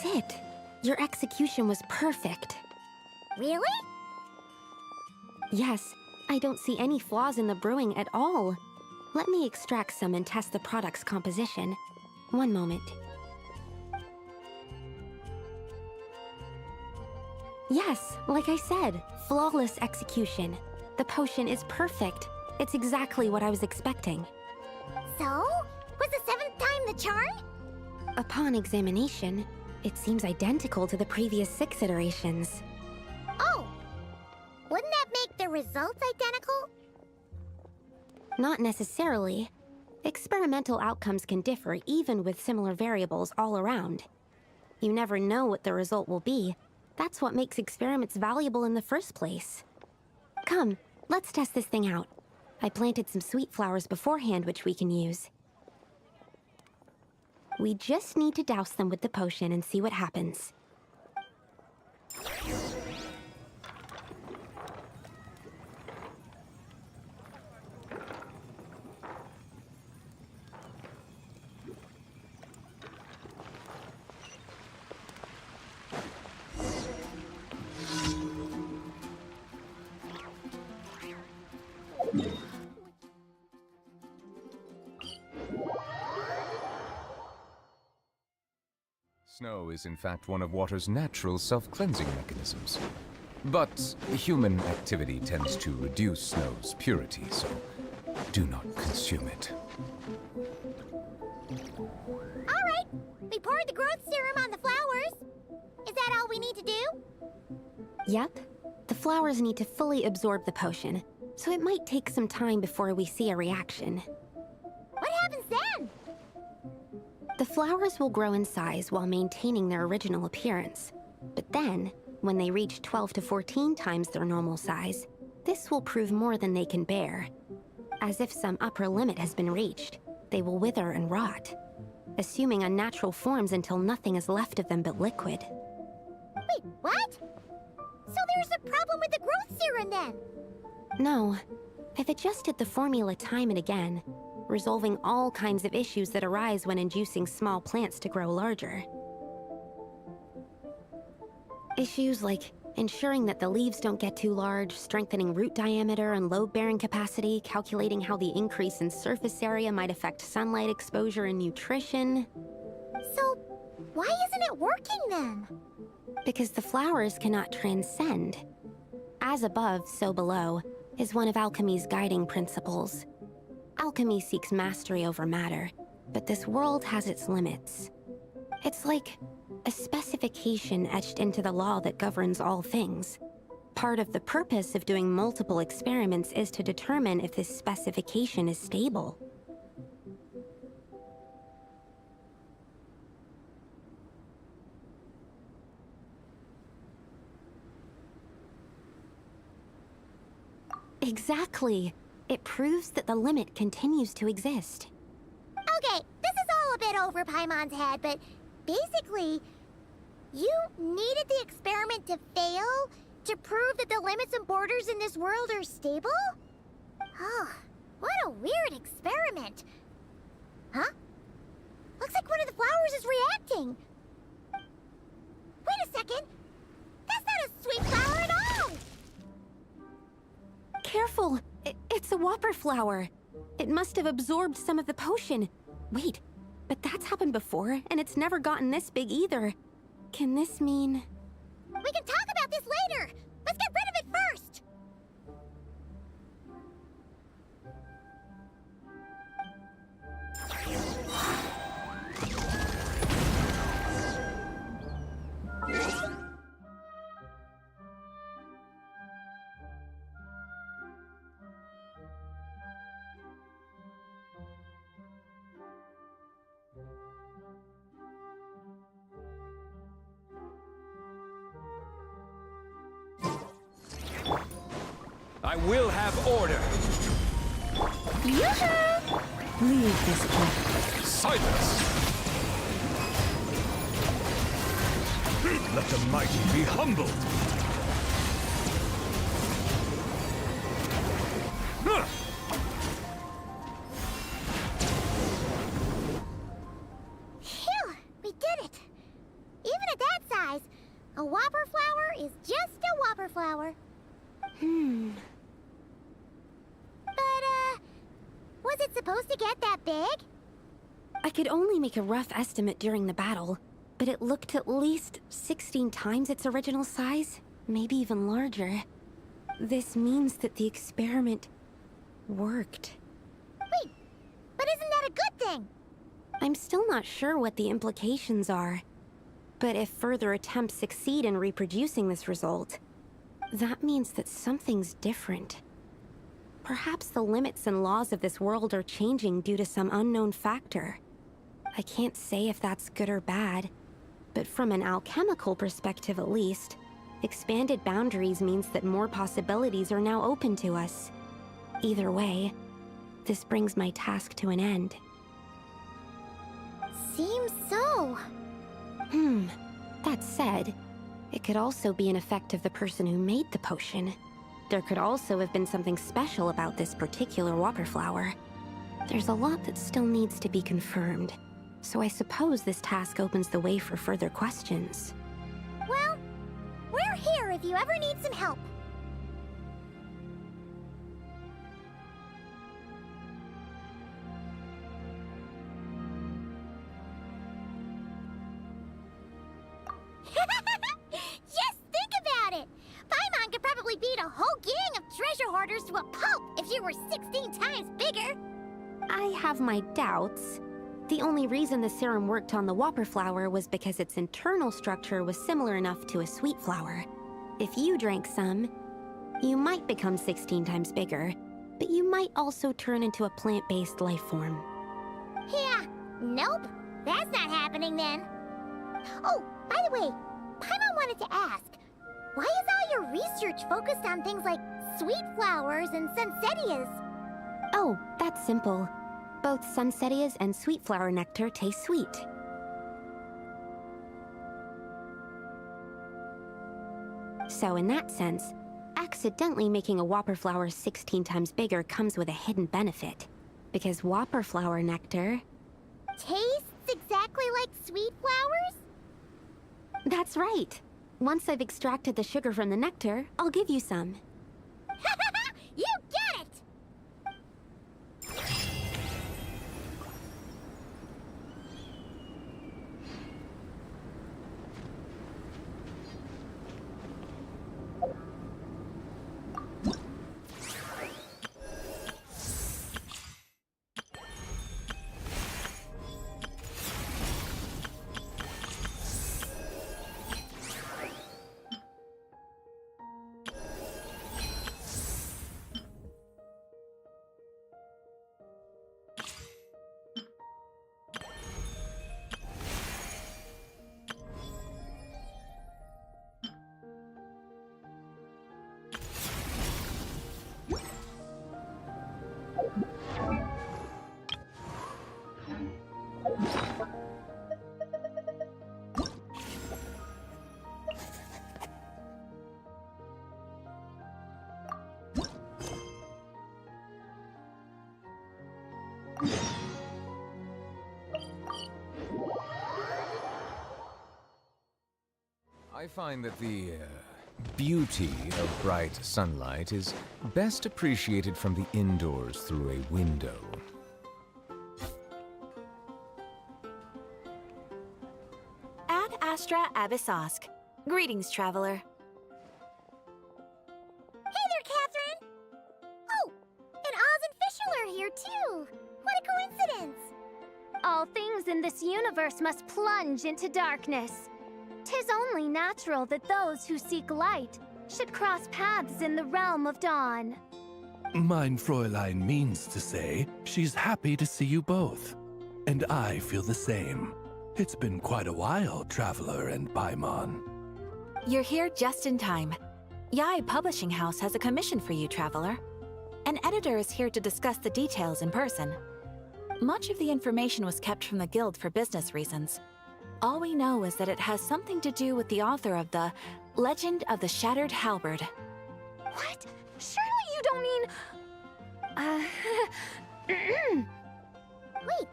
it. Your execution was perfect. Really? Yes, I don't see any flaws in the brewing at all. Let me extract some and test the product's composition. One moment. Yes, like I said, flawless execution. The potion is perfect. It's exactly what I was expecting. So? Was the 7th time the charm? Upon examination, it seems identical to the previous 6 iterations. Oh! Wouldn't that make the results identical? Not necessarily. Experimental outcomes can differ even with similar variables all around. You never know what the result will be. That's what makes experiments valuable in the first place. Come, let's test this thing out. I planted some sweet flowers beforehand which we can use. We just need to douse them with the potion and see what happens. Snow is in fact one of water's natural self-cleansing mechanisms. But human activity tends to reduce snow's purity, so do not consume it. Alright, we poured the growth serum on the flowers. Is that all we need to do? Yep. The flowers need to fully absorb the potion, so it might take some time before we see a reaction. What happens then? The flowers will grow in size while maintaining their original appearance. But then, when they reach 12 to 14 times their normal size, this will prove more than they can bear. As if some upper limit has been reached, they will wither and rot, assuming unnatural forms until nothing is left of them but liquid. Wait, what? So there's a problem with the growth serum then? No. I've adjusted the formula time and again, resolving all kinds of issues that arise when inducing small plants to grow larger. Issues like ensuring that the leaves don't get too large, strengthening root diameter and load-bearing capacity, calculating how the increase in surface area might affect sunlight exposure and nutrition. So, why isn't it working then? Because the flowers cannot transcend. As above, so below, is one of alchemy's guiding principles. Alchemy seeks mastery over matter, but this world has its limits. It's like a specification etched into the law that governs all things. Part of the purpose of doing multiple experiments is to determine if this specification is stable. Exactly. It proves that the limit continues to exist. Okay, this is all a bit over Paimon's head, but basically, you needed the experiment to fail to prove that the limits and borders in this world are stable? Oh, what a weird experiment. Huh? Looks like one of the flowers is reacting. Wait a second. That's not a sweet flower at all! Careful! It's a whopper flower. It must have absorbed some of the potion. Wait, but that's happened before, and it's never gotten this big either. Can this mean... We can talk about this later! Let's get rid of it first! I will have order. Leave this place. Silence! Let the mighty be humbled. Huh! Phew! We did it! Even at A whopper flower is just a whopper flower. But, was it supposed to get that big? I could only make a rough estimate during the battle, but it looked at least 16 times its original size, maybe even larger. This means that the experiment worked. Wait, but isn't that a good thing? I'm still not sure what the implications are. But if further attempts succeed in reproducing this result, that means that something's different. Perhaps the limits and laws of this world are changing due to some unknown factor. I can't say if that's good or bad, but from an alchemical perspective at least, expanded boundaries means that more possibilities are now open to us. Either way, this brings my task to an end. Seems so. That said, it could also be an effect of the person who made the potion. There could also have been something special about this particular whopper flower. There's a lot that still needs to be confirmed, so I suppose this task opens the way for further questions. Well, we're here if you ever need some help. Just think about it! Paimon could probably beat a whole gang of treasure hoarders to a pulp if you were 16 times bigger! I have my doubts. The only reason the serum worked on the whopper flower was because its internal structure was similar enough to a sweet flower. If you drank some, you might become 16 times bigger, but you might also turn into a plant-based life form. Yeah, nope. That's not happening then. Oh, by the way, Paimon wanted to ask, why is all your research focused on things like sweet flowers and sunsettias? Oh, that's simple. Both sunsettias and sweet flower nectar taste sweet. So in that sense, accidentally making a whopper flower 16 times bigger comes with a hidden benefit. Because whopper flower nectar... Tastes exactly like sweet flowers? That's right. Once I've extracted the sugar from the nectar, I'll give you some. You get it! I find that the beauty of bright sunlight is best appreciated from the indoors through a window. Ad Astra Abyssosk. Greetings, traveler. Hey there, Catherine! Oh, and Oz and Fischl are here too! What a coincidence! All things in this universe must plunge into darkness. 'Tis only natural that those who seek light should cross paths in the realm of dawn. Mein Fräulein means to say she's happy to see you both. And I feel the same. It's been quite a while, Traveler and Paimon. You're here just in time. Yai Publishing House has a commission for you, traveler. An editor is here to discuss the details in person. Much of the information was kept from the Guild for business reasons. All we know is that it has something to do with the author of the Legend of the Shattered Halberd. What? Surely you don't mean... Wait,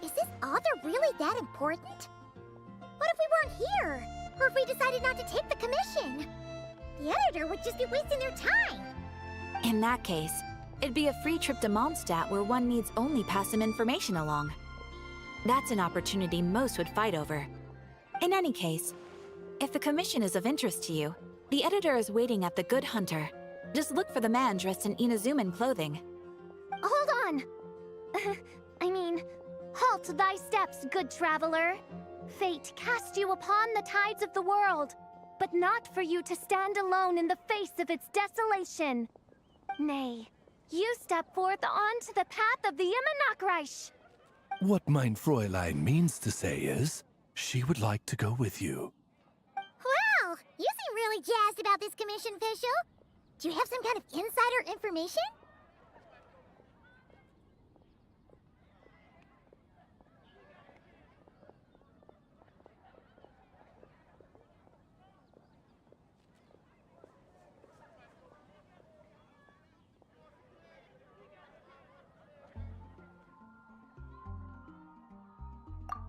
is this author really that important? What if we weren't here? Or if we decided not to take the commission? The editor would just be wasting their time. In that case, it'd be a free trip to Mondstadt where one needs only pass some information along. That's an opportunity most would fight over. In any case, if the commission is of interest to you, the editor is waiting at the Good Hunter. Just look for the man dressed in Inazuman clothing. Hold on! Halt thy steps, good traveler. Fate cast you upon the tides of the world, but not for you to stand alone in the face of its desolation. Nay, you step forth onto the path of the Immernachtreich. What mein Fräulein means to say is, she would like to go with you. Wow, you seem really jazzed about this commission, Fischl. Do you have some kind of insider information?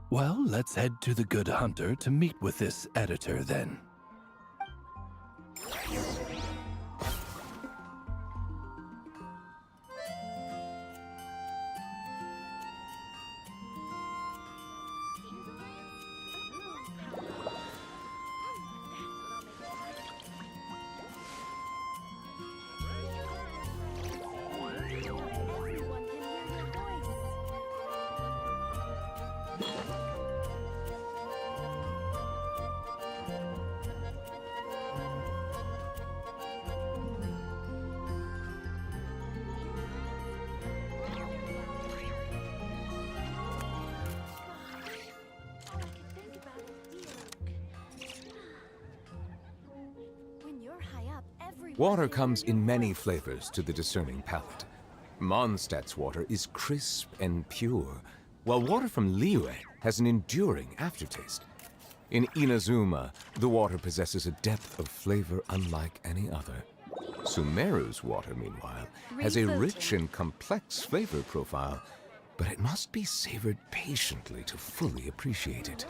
Well, let's head to the Good Hunter to meet with this editor then. Water comes in many flavors to the discerning palate. Mondstadt's water is crisp and pure, while water from Liyue has an enduring aftertaste. In Inazuma, the water possesses a depth of flavor unlike any other. Sumeru's water, meanwhile, has a rich and complex flavor profile, but it must be savored patiently to fully appreciate it.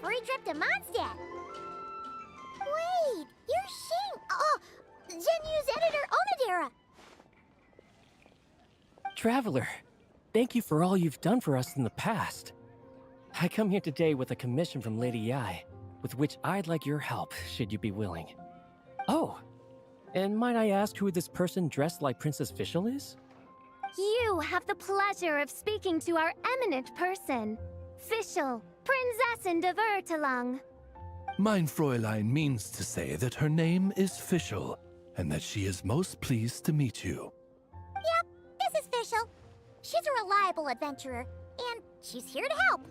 Free trip to Mondstadt. Wait, you're Shing. Oh, Genyu's editor, Onodera. Traveler, thank you for all you've done for us in the past. I come here today with a commission from Lady Yai, with which I'd like your help, should you be willing. Oh, and might I ask who this person dressed like Princess Fischl is? You have the pleasure of speaking to our eminent person, Fischl, Prinzessin de Vertalang. Mein Fräulein means to say that her name is Fischl, and that she is most pleased to meet you. Yep, this is Fischl. She's a reliable adventurer, and she's here to help.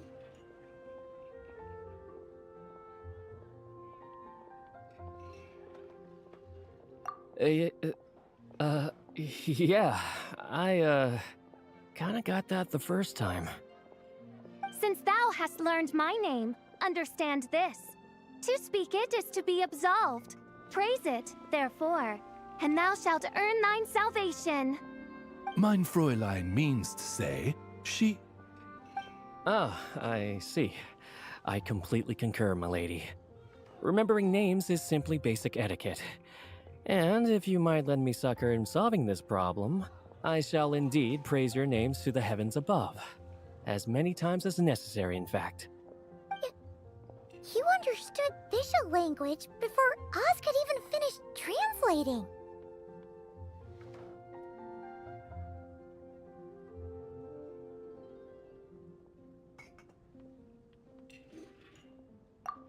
Yeah, I, kinda got that the first time. Since thou hast learned my name, understand this. To speak it is to be absolved. Praise it, therefore, and thou shalt earn thine salvation. Mein Fräulein means to say, she... Ah, I see. I completely concur, my lady. Remembering names is simply basic etiquette. And if you might lend me succor in solving this problem, I shall indeed praise your names to the heavens above. As many times as necessary, in fact. You understood official language before Oz could even finish translating.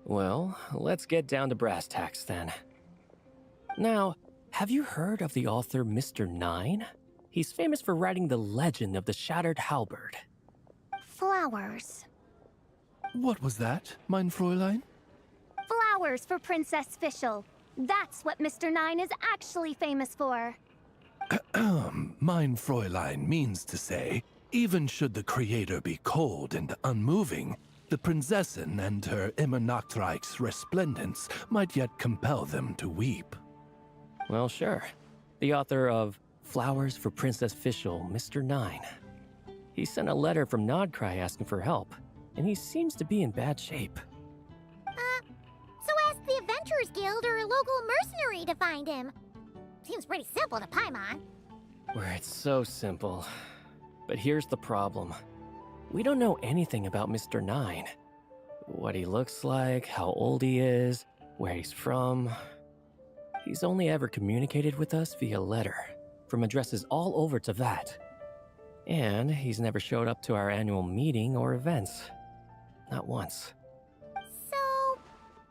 Well, let's get down to brass tacks then. Now, have you heard of the author Mr. Nine? He's famous for writing the legend of the Shattered Halberd. Flowers. What was that, mein Fräulein? Flowers for Princess Fischl. That's what Mr. Nine is actually famous for. Mein Fräulein means to say, even should the creator be cold and unmoving, the Prinzessin and her immer Nachtreich's resplendence might yet compel them to weep. Well, sure. The author of Flowers for Princess Fischl, Mr. Nine. He sent a letter from Nodcry asking for help, and he seems to be in bad shape. So ask the Adventurers Guild or a local mercenary to find him. Seems pretty simple to Paimon. Where it's so simple. But here's the problem. We don't know anything about Mr. Nine. What he looks like, how old he is, where he's from. He's only ever communicated with us via letter, from addresses all over Teyvat. And he's never showed up to our annual meeting or events. Not once. So,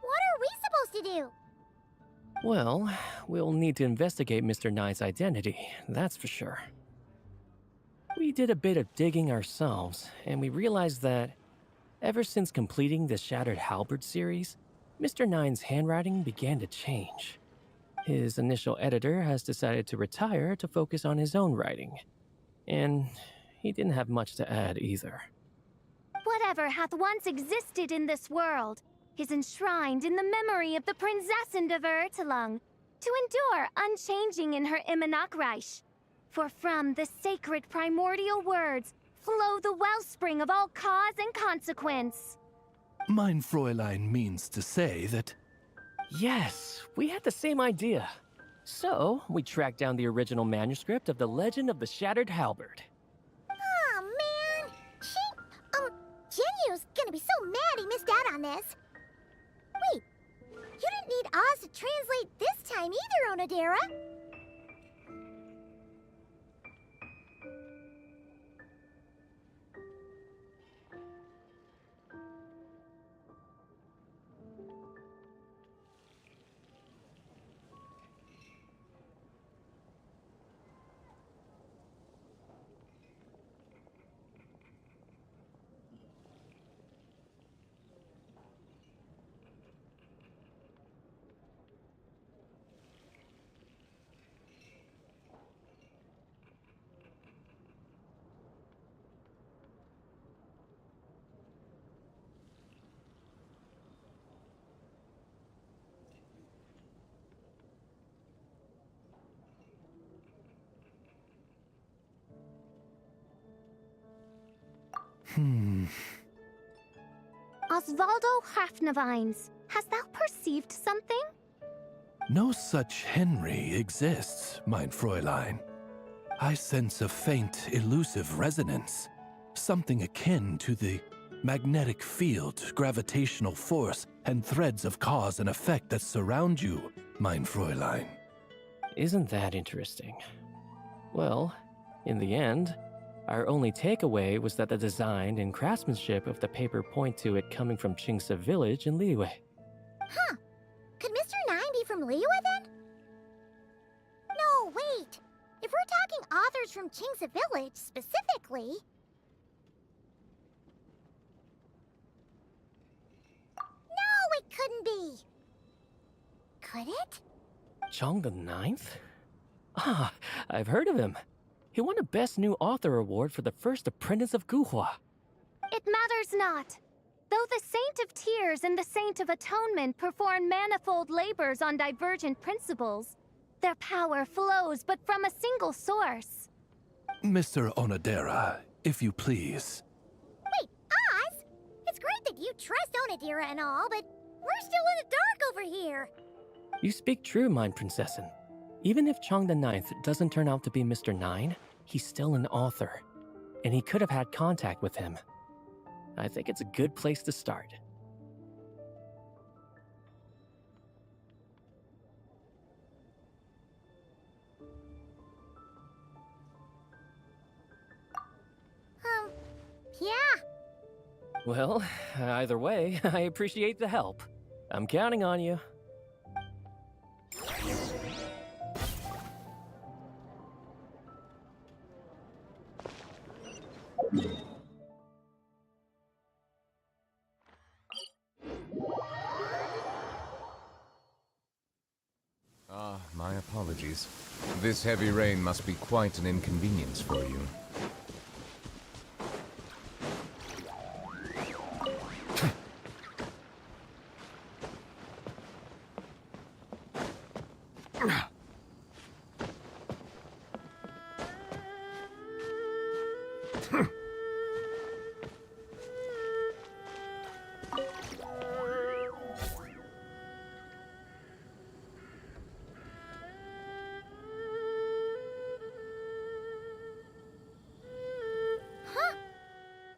what are we supposed to do? Well, we'll need to investigate Mr. Nine's identity, that's for sure. We did a bit of digging ourselves, and we realized that ever since completing the Shattered Halberd series, Mr. Nine's handwriting began to change. His initial editor has decided to retire to focus on his own writing. And he didn't have much to add either. Whatever hath once existed in this world is enshrined in the memory of the Prinzessin of Ertelung, to endure unchanging in her Immenachreich. For from the sacred primordial words flow the wellspring of all cause and consequence. Mein Fräulein means to say that... Yes, we had the same idea. So, we tracked down the original manuscript of The Legend of the Shattered Halberd. Aw, man! Genyu's gonna be so mad he missed out on this. Wait, you didn't need Oz to translate this time either, Onodera. Osvaldo Hafnavines, hast thou perceived something? No such Henry exists, mein Fräulein. I sense a faint, elusive resonance. Something akin to the magnetic field, gravitational force, and threads of cause and effect that surround you, mein Fräulein. Isn't that interesting? Well, in the end, our only takeaway was that the design and craftsmanship of the paper point to it coming from Qingce village in Liyue. Huh. Could Mr. Nine be from Liyue then? No, wait. If we're talking authors from Qingce village specifically... No, it couldn't be. Could it? Chong the Ninth? Ah, I've heard of him. He won a Best New Author award for the first apprentice of Guhua. It matters not. Though the Saint of Tears and the Saint of Atonement perform manifold labors on divergent principles, their power flows but from a single source. Mr. Onodera, if you please. Wait, Oz? It's great that you trust Onodera and all, but we're still in the dark over here. You speak true, mein Prinzessin. Even if Chong the Ninth doesn't turn out to be Mr. Nine, he's still an author, and he could have had contact with him. I think it's a good place to start. Yeah, Well, either way, I appreciate the help. I'm counting on you. Ah, my apologies. This heavy rain must be quite an inconvenience for you.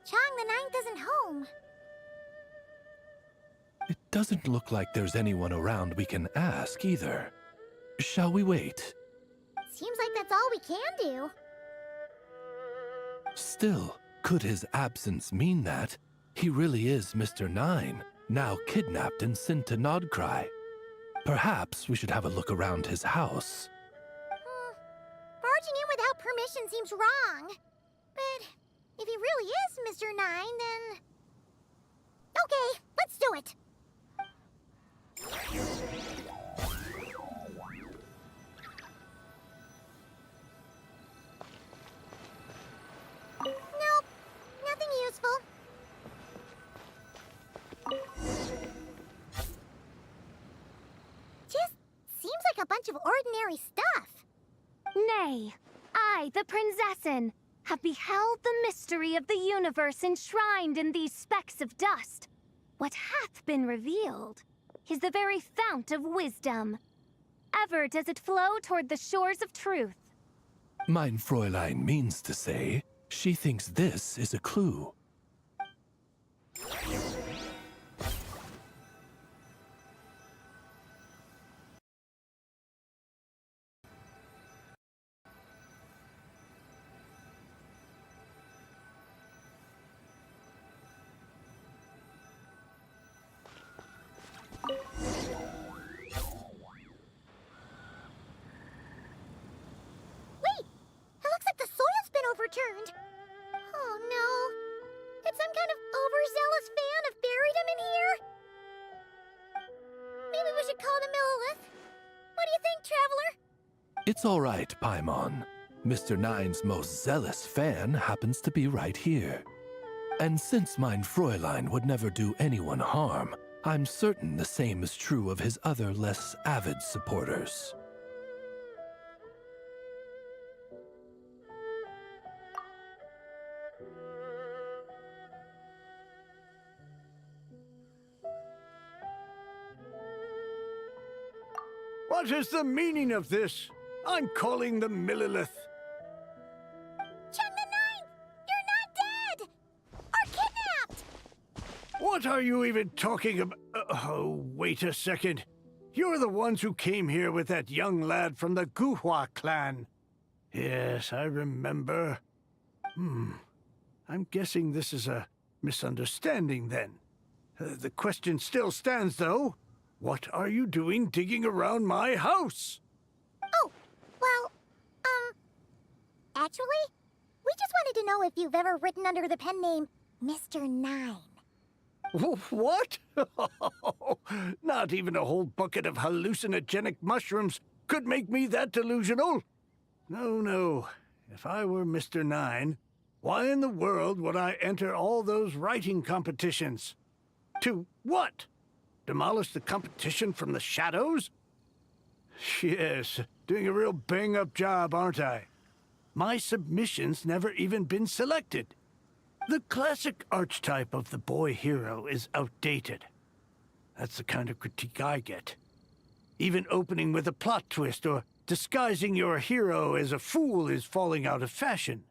Chang the Ninth isn't home. It doesn't look like there's anyone around we can ask either. Shall we wait? Seems like that's all we can do. Still, could his absence mean that he really is Mr. Nine, now kidnapped and sent to Nodcry? Perhaps we should have a look around his house. Barging in without permission seems wrong. But if he really is Mr. Nine, then... Okay, let's do it. Nope, nothing useful. Just seems like a bunch of ordinary stuff. Nay, I, the Prinzessin, have beheld the mystery of the universe enshrined in these specks of dust. What hath been revealed is the very fount of wisdom. Ever does it flow toward the shores of truth. Mein Fräulein means to say, she thinks this is a clue. Wait! It looks like the soil's been overturned. Oh no. Did some kind of overzealous fan have buried him in here? Maybe we should call the Millilith. What do you think, Traveler? It's all right, Paimon. Mr. Nine's most zealous fan happens to be right here. And since mein Fräulein would never do anyone harm, I'm certain the same is true of his other less avid supporters. What is the meaning of this? I'm calling the Millilith. Cheng the Ninth! You're not dead! Or kidnapped! What are you even talking about? Oh, wait a second. You're the ones who came here with that young lad from the Guhua clan. Yes, I remember. I'm guessing this is a misunderstanding then. The question still stands, though. What are you doing digging around my house? Oh, well, actually, we just wanted to know if you've ever written under the pen name Mr. Nine. What? Not even a whole bucket of hallucinogenic mushrooms could make me that delusional. No, no. If I were Mr. Nine, why in the world would I enter all those writing competitions? To what? Demolish the competition from the shadows? Yes, doing a real bang-up job, aren't I? My submission's never even been selected. The classic archetype of the boy hero is outdated. That's the kind of critique I get. Even opening with a plot twist or disguising your hero as a fool is falling out of fashion.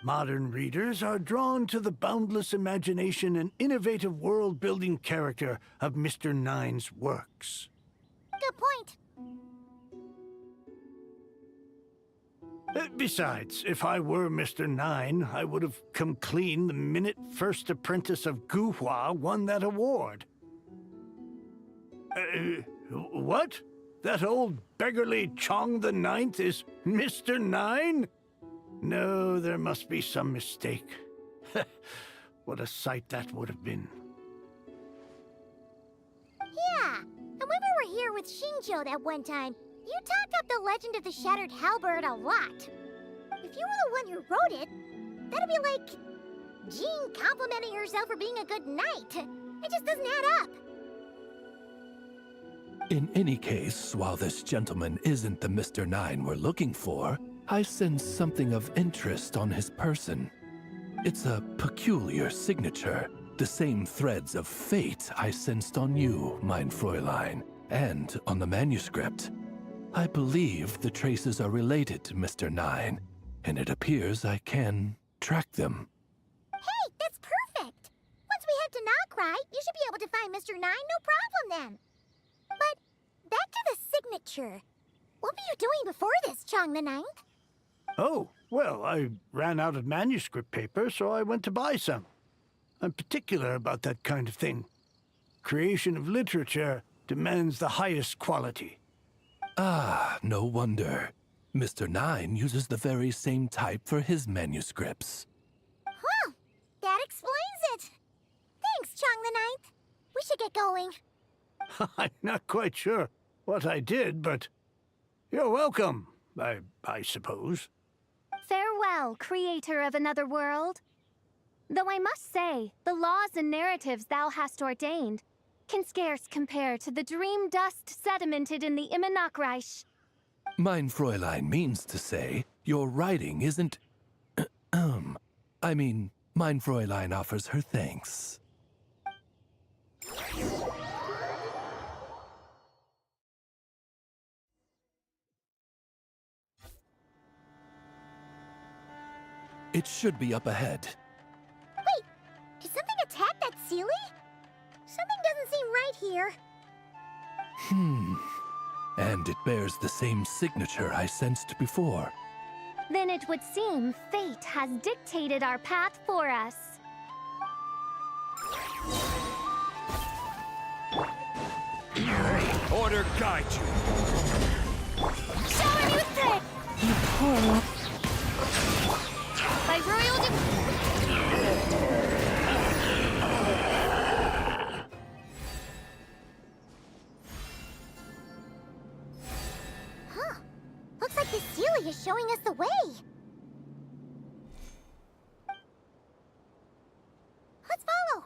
Modern readers are drawn to the boundless imagination and innovative world-building character of Mr. Nine's works. Good point. Besides, if I were Mr. Nine, I would have come clean the minute First Apprentice of Guhua won that award. What? That old beggarly Chong the Ninth is Mr. Nine? No, there must be some mistake. What a sight that would have been. Yeah, and when we were here with Shinjo that one time, you talked up the legend of the Shattered Halberd a lot. If you were the one who wrote it, that'd be like Jean complimenting herself for being a good knight. It just doesn't add up. In any case, while this gentleman isn't the Mr. Nine we're looking for, I sense something of interest on his person. It's a peculiar signature, the same threads of fate I sensed on you, mein Fräulein, and on the manuscript. I believe the traces are related to Mr. Nine, and it appears I can track them. Hey, that's perfect! Once we head to Nokrai, you should be able to find Mr. Nine, no problem then. But back to the signature. What were you doing before this, Chong the Ninth? Oh, well, I ran out of manuscript paper, so I went to buy some. I'm particular about that kind of thing. Creation of literature demands the highest quality. Ah, no wonder. Mr. Nine uses the very same type for his manuscripts. Huh, that explains it. Thanks, Chong the Ninth. We should get going. I'm not quite sure what I did, but you're welcome, I suppose. Farewell, creator of another world. Though I must say, the laws and narratives thou hast ordained can scarce compare to the dream dust sedimented in the Immenachreich. Mein Fräulein means to say, your writing isn't... I mean, mein Fräulein offers her thanks. It should be up ahead. Wait, did something attack that Sealy? Something doesn't seem right here. And it bears the same signature I sensed before. Then it would seem fate has dictated our path for us. Order guide you. Show you thing! You poor... By royal Huh. Looks like the Sealy is showing us the way. Let's follow.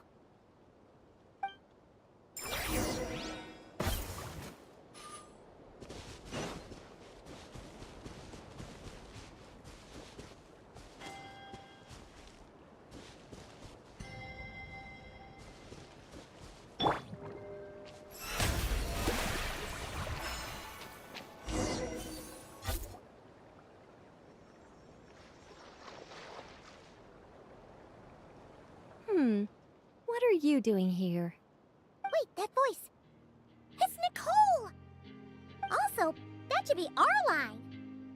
What are you doing here? Wait, that voice. It's Nicole! Also, that should be our line.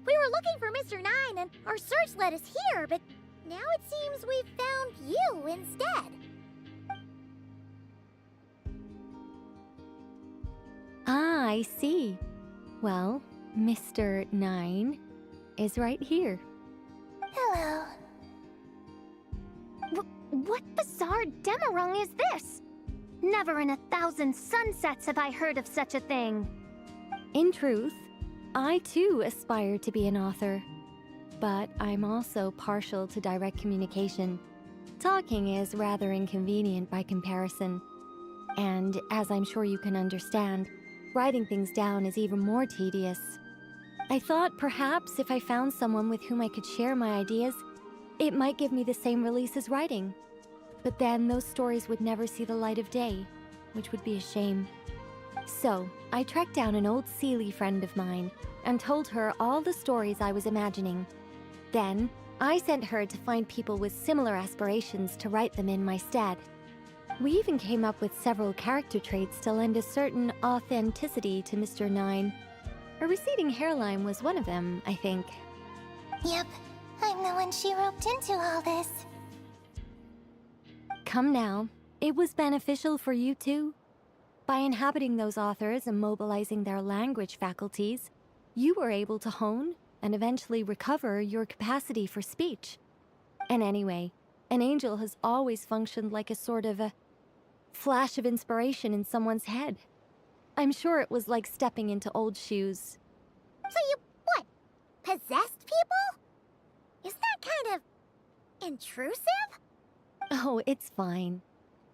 We were looking for Mr. Nine and our search led us here, but now it seems we've found you instead. Ah, I see. Well, Mr. Nine is right here. Hello. What bizarre demarung is this? Never in 1,000 sunsets have I heard of such a thing. In truth, I too aspire to be an author. But I'm also partial to direct communication. Talking is rather inconvenient by comparison. And as I'm sure you can understand, writing things down is even more tedious. I thought perhaps if I found someone with whom I could share my ideas, it might give me the same release as writing. But then those stories would never see the light of day, which would be a shame. So, I tracked down an old Sealy friend of mine and told her all the stories I was imagining. Then, I sent her to find people with similar aspirations to write them in my stead. We even came up with several character traits to lend a certain authenticity to Mr. Nine. A receding hairline was one of them, I think. Yep, I'm the one she roped into all this. Come now, it was beneficial for you too. By inhabiting those authors and mobilizing their language faculties, you were able to hone and eventually recover your capacity for speech. And anyway, an angel has always functioned like a sort of a flash of inspiration in someone's head. I'm sure it was like stepping into old shoes. So you, what, possessed people? Isn't that kind of intrusive? Oh, it's fine.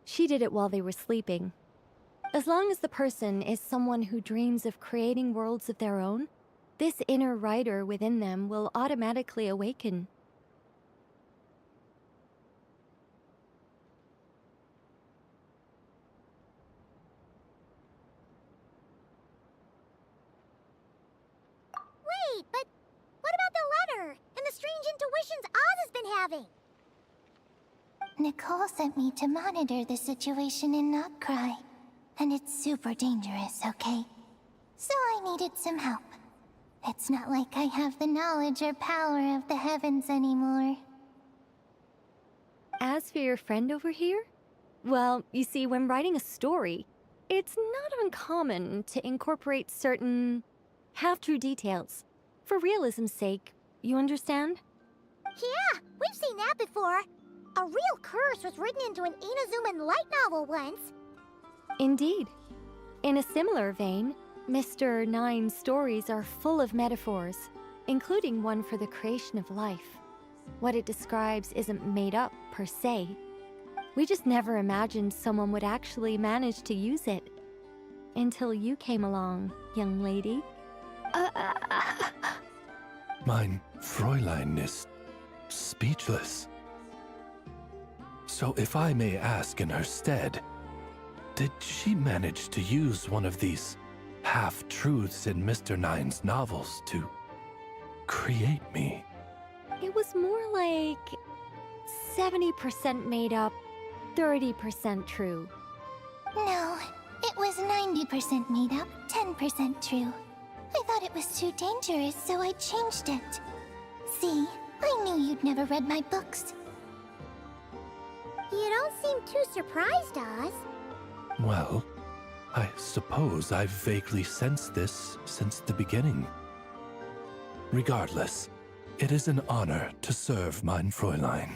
She did it while they were sleeping. As long as the person is someone who dreams of creating worlds of their own, this inner writer within them will automatically awaken. Wait, but what about the letter and the strange intuitions Oz has been having? Nicole sent me to monitor the situation and not cry. And it's super dangerous, okay? So I needed some help. It's not like I have the knowledge or power of the heavens anymore. As for your friend over here? Well, you see, when writing a story, it's not uncommon to incorporate certain half-true details. For realism's sake, you understand? Yeah, we've seen that before. A real curse was written into an Inazuman light novel once. Indeed. In a similar vein, Mr. Nine's stories are full of metaphors, including one for the creation of life. What it describes isn't made up, per se. We just never imagined someone would actually manage to use it. Until you came along, young lady. Mein Fräulein is speechless. So if I may ask in her stead, did she manage to use one of these half-truths in Mr. Nine's novels to create me? It was more like 70% made up, 30% true. No, it was 90% made up, 10% true. I thought it was too dangerous, so I changed it. See, I knew you'd never read my books. You don't seem too surprised, Oz. Well, I suppose I've vaguely sensed this since the beginning. Regardless, it is an honor to serve mein Fräulein.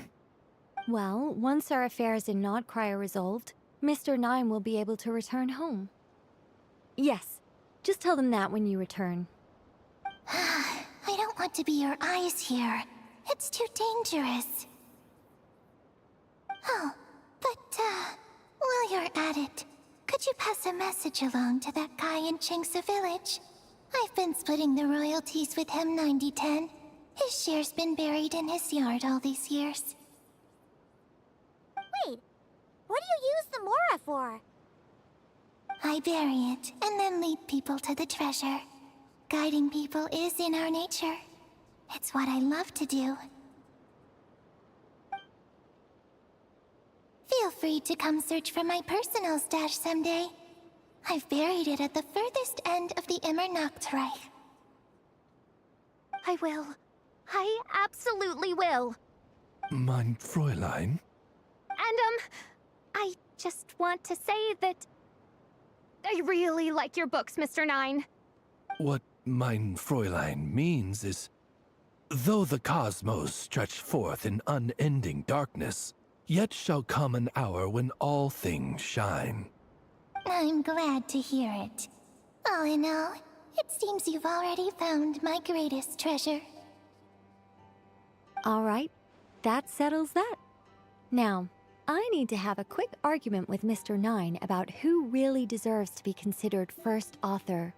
Well, once our affairs in Nodcry are resolved, Mr. Nine will be able to return home. Yes, just tell them that when you return. I don't want to be your eyes here. It's too dangerous. Oh, but, while you're at it, could you pass a message along to that guy in Chengsa village? I've been splitting the royalties with him 90-10. His share's been buried in his yard all these years. Wait, what do you use the Mora for? I bury it, and then lead people to the treasure. Guiding people is in our nature. It's what I love to do. Feel free to come search for my personal stash someday. I've buried it at the furthest end of the Immer Nachtreich. I will. I absolutely will. Mein Fräulein? And, I just want to say that I really like your books, Mr. Nine. What mein Fräulein means is, though the cosmos stretch forth in unending darkness, yet shall come an hour when all things shine. I'm glad to hear it. All in all, it seems you've already found my greatest treasure. All right, that settles that. Now, I need to have a quick argument with Mr. Nine about who really deserves to be considered first author.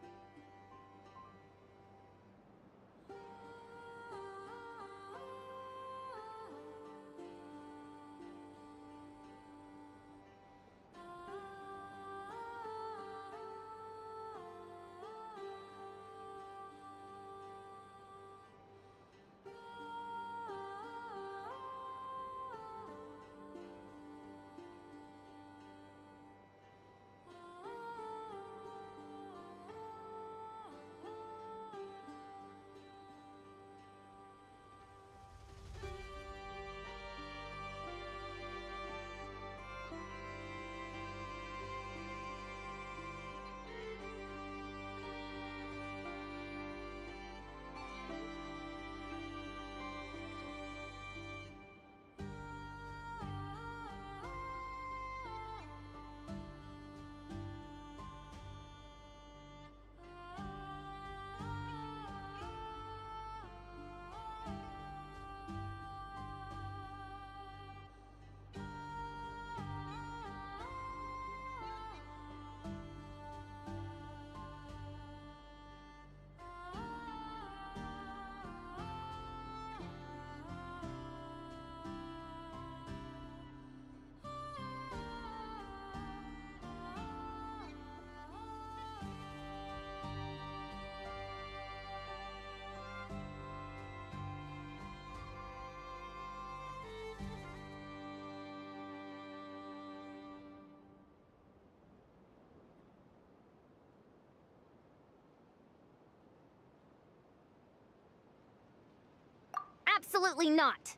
Absolutely not.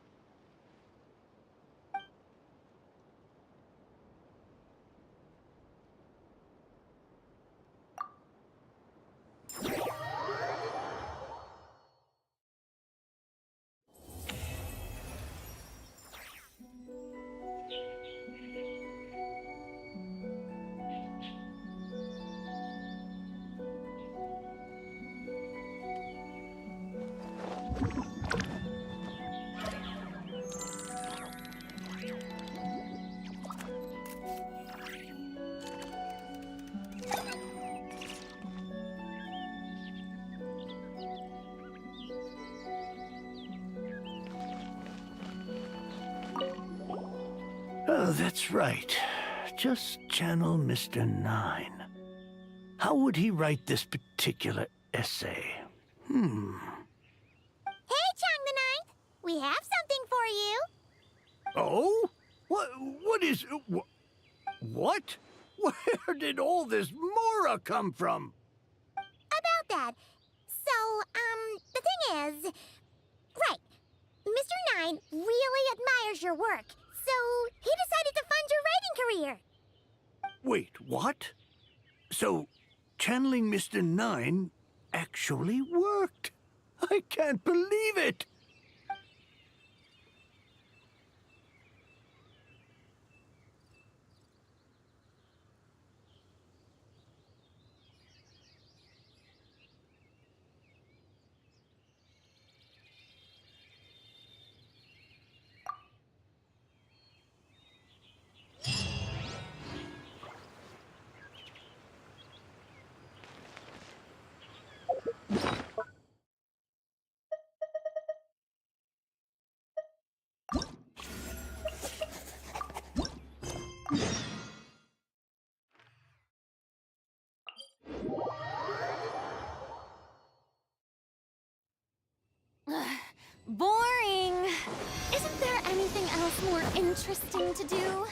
Oh, that's right. Just channel Mr. Nine. How would he write this particular essay? Hey, Chang the Ninth! We have something for you! Oh? What is... What? Where did all this Mora come from? About that. So, the thing is... Right. Mr. Nine really admires your work, so he decided to fund your writing career. Wait, what? So, channeling Mr. Nine actually worked. I can't believe it. Boring. Isn't there anything else more interesting to do?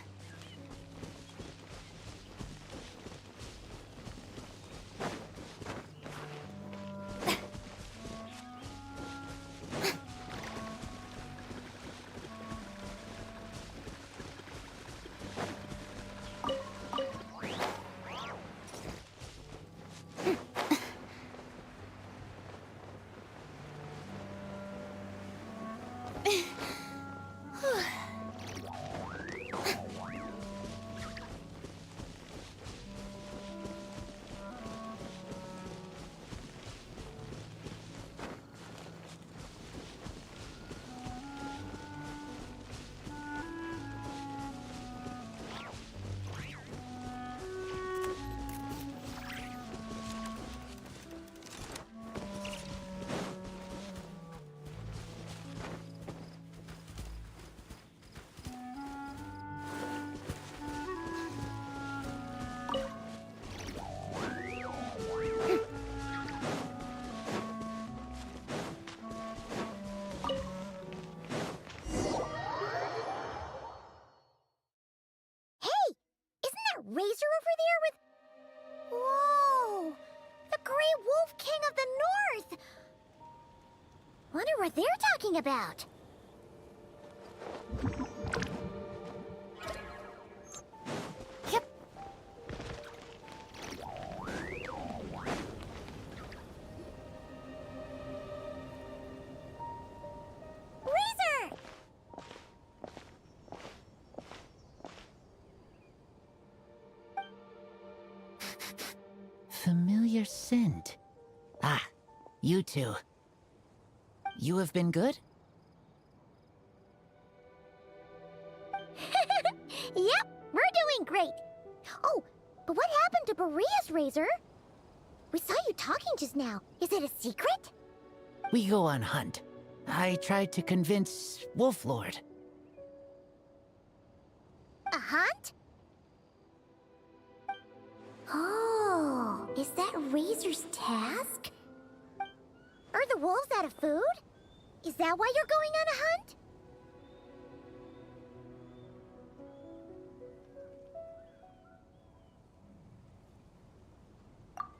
Razor over there with... Whoa! The Grey Wolf King of the North! Wonder what they're talking about. Yep. Razor! Familiar scent. Ah, you two. You have been good? Yep, we're doing great. Oh, but what happened to Berea's Razor? We saw you talking just now. Is it a secret? We go on hunt. I tried to convince Wolflord. A hunt? Oh, is that Razor's task? Are the wolves out of food? Is that why you're going on a hunt?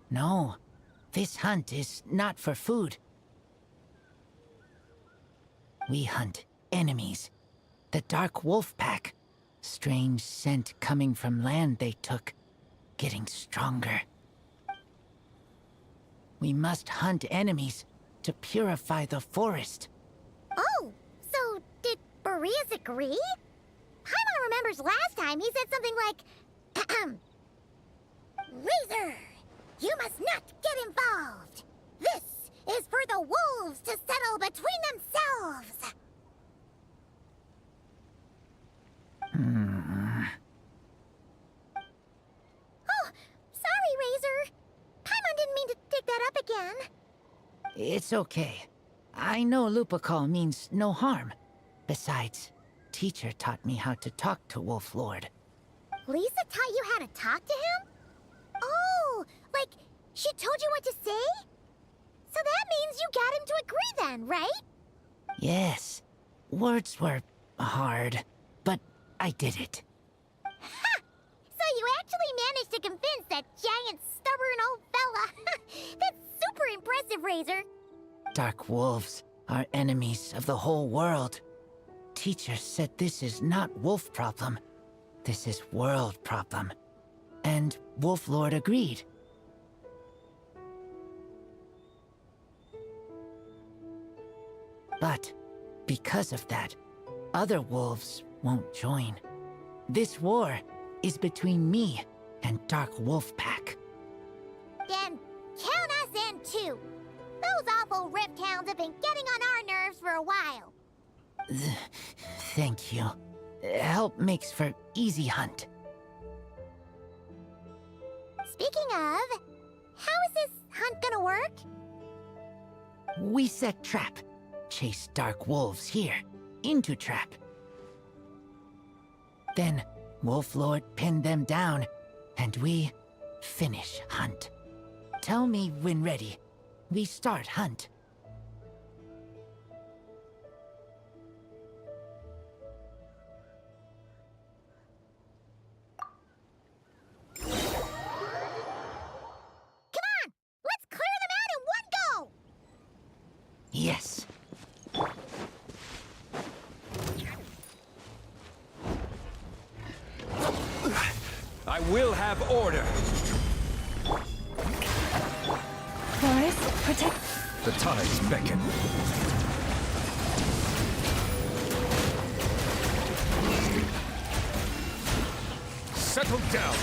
No, this hunt is not for food. We hunt enemies. The Dark Wolf Pack. Strange scent coming from land they took. Getting stronger. We must hunt enemies to purify the forest. Oh, so did Boreas agree? Paimon remembers last time he said something like, Razor, you must not get involved. This is for the wolves to settle between themselves. Oh, sorry, Razor. Paimon didn't mean to dig that up again. It's okay. I know Lupacol means no harm. Besides, teacher taught me how to talk to Wolf Lord. Lisa taught you how to talk to him? Oh, like she told you what to say? So that means you got him to agree then, right? Yes. Words were hard, but I did it. Ha! So you actually managed to convince that giant, stubborn old fella. That's super impressive, Razor. Dark wolves are enemies of the whole world. Teacher said this is not wolf problem. This is world problem. And Wolf Lord agreed. But because of that, other wolves won't join. This war is between me and Dark Wolf Pack. Then count us in too. Those awful Rift Hounds have been getting on our nerves for a while. Thank you. Help makes for easy hunt. Speaking of, how is this hunt gonna work? We set trap. Chase dark wolves here, into trap. Then Wolf Lord pinned them down, and we finish hunt. Tell me when ready. We start hunt. Come on! Let's clear them out in one go! Yes. I will have order. Boris, protect... The tides beckon. Settle down.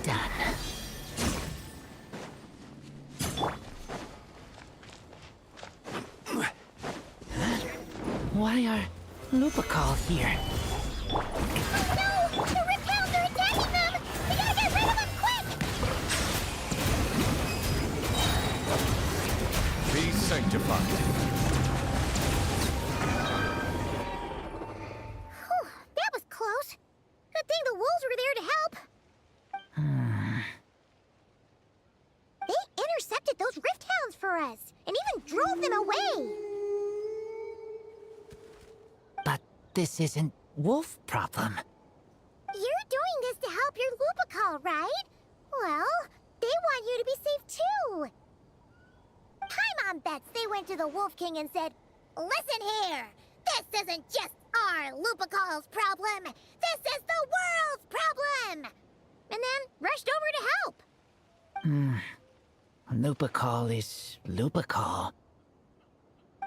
Done. Why are Lupacol here? Oh no! The Rift Hounds are attacking them! We gotta get rid of them quick! Be sanctified. Whew, that was close. Good thing the wolves were there to help. They intercepted those Rift Hounds for us, and even drove them away. But this isn't wolf problem. You're doing this to help your Lupacol, right? Well, they want you to be safe too. Paimon bets they went to the Wolf King and said, "Listen here, this isn't just our Lupacol's problem. This is the world's problem!" And then rushed over to help. Lupacol is Lupacol.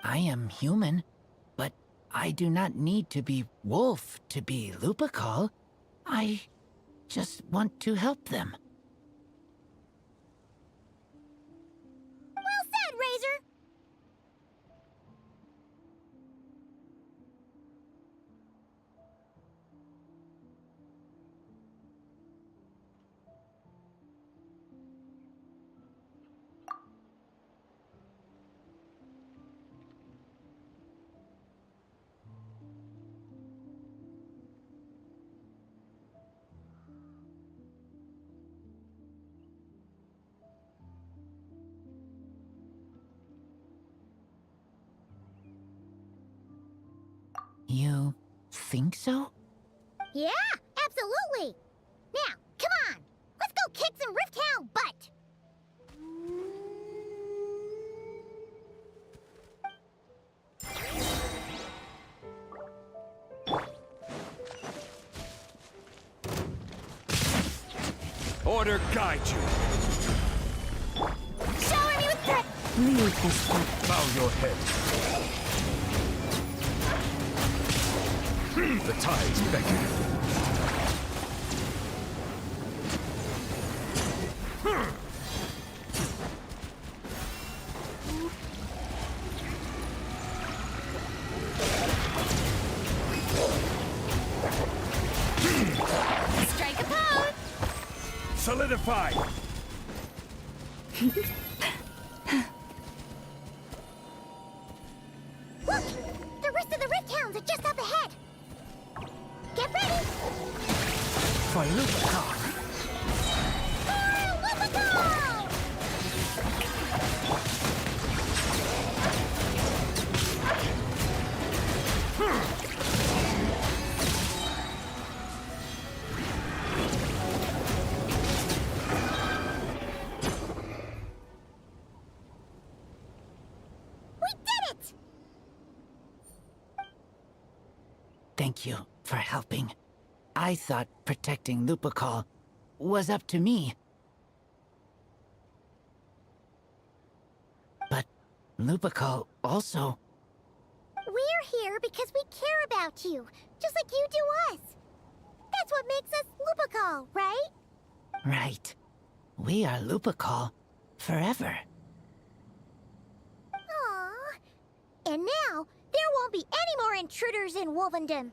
I am human, but I do not need to be wolf to be Lupacol. I just want to help them. Well said, Razor. You think so? Yeah, absolutely. Now, come on. Let's go kick some Rift Hound butt. Order guide you. Shower me with that! Leave this one. Bow your head. The tides beckon. Strike a pose! Solidify. Look! The rest of the Rift Hounds are just up ahead! Get ready! For Lupicar. We did it! Thank you for helping. I thought protecting Lupicar was up to me. But Lupicar also... We're here because we care about you, just like you do us. That's what makes us Lupical, right? Right. We are Lupicar forever. Aww. And now, there won't be any more intruders in Wolvendom.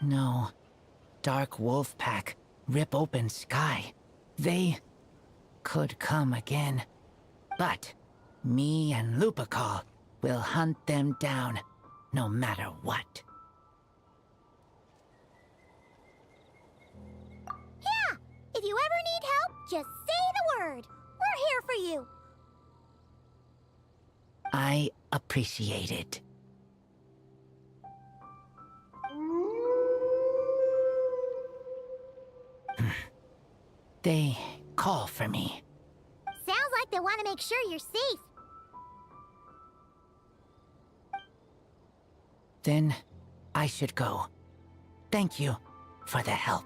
No. Dark Wolf Pack, Rip Open Sky. They could come again. But me and Lupicar will hunt them down, no matter what. Yeah! If you ever need help, just say the word. We're here for you. I appreciate it. They call for me. Sounds like they want to make sure you're safe. Then I should go. Thank you for the help.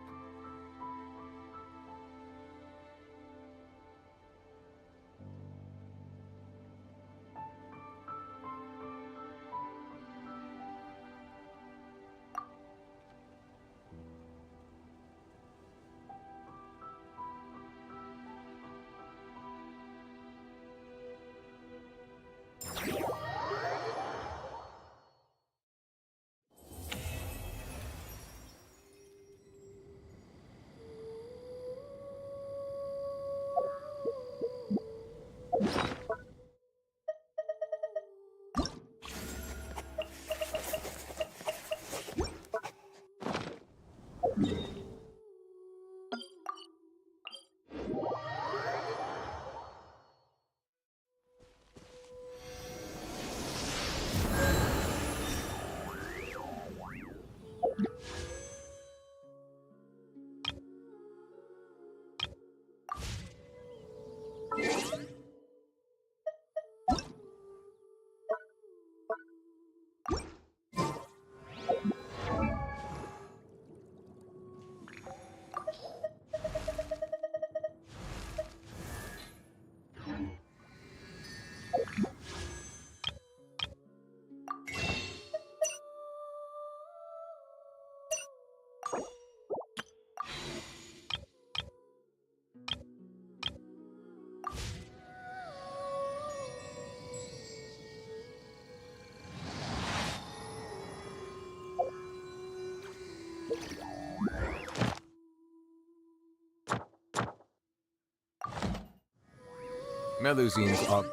Melusines are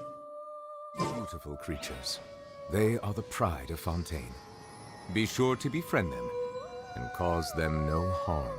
beautiful creatures. They are the pride of Fontaine. Be sure to befriend them and cause them no harm.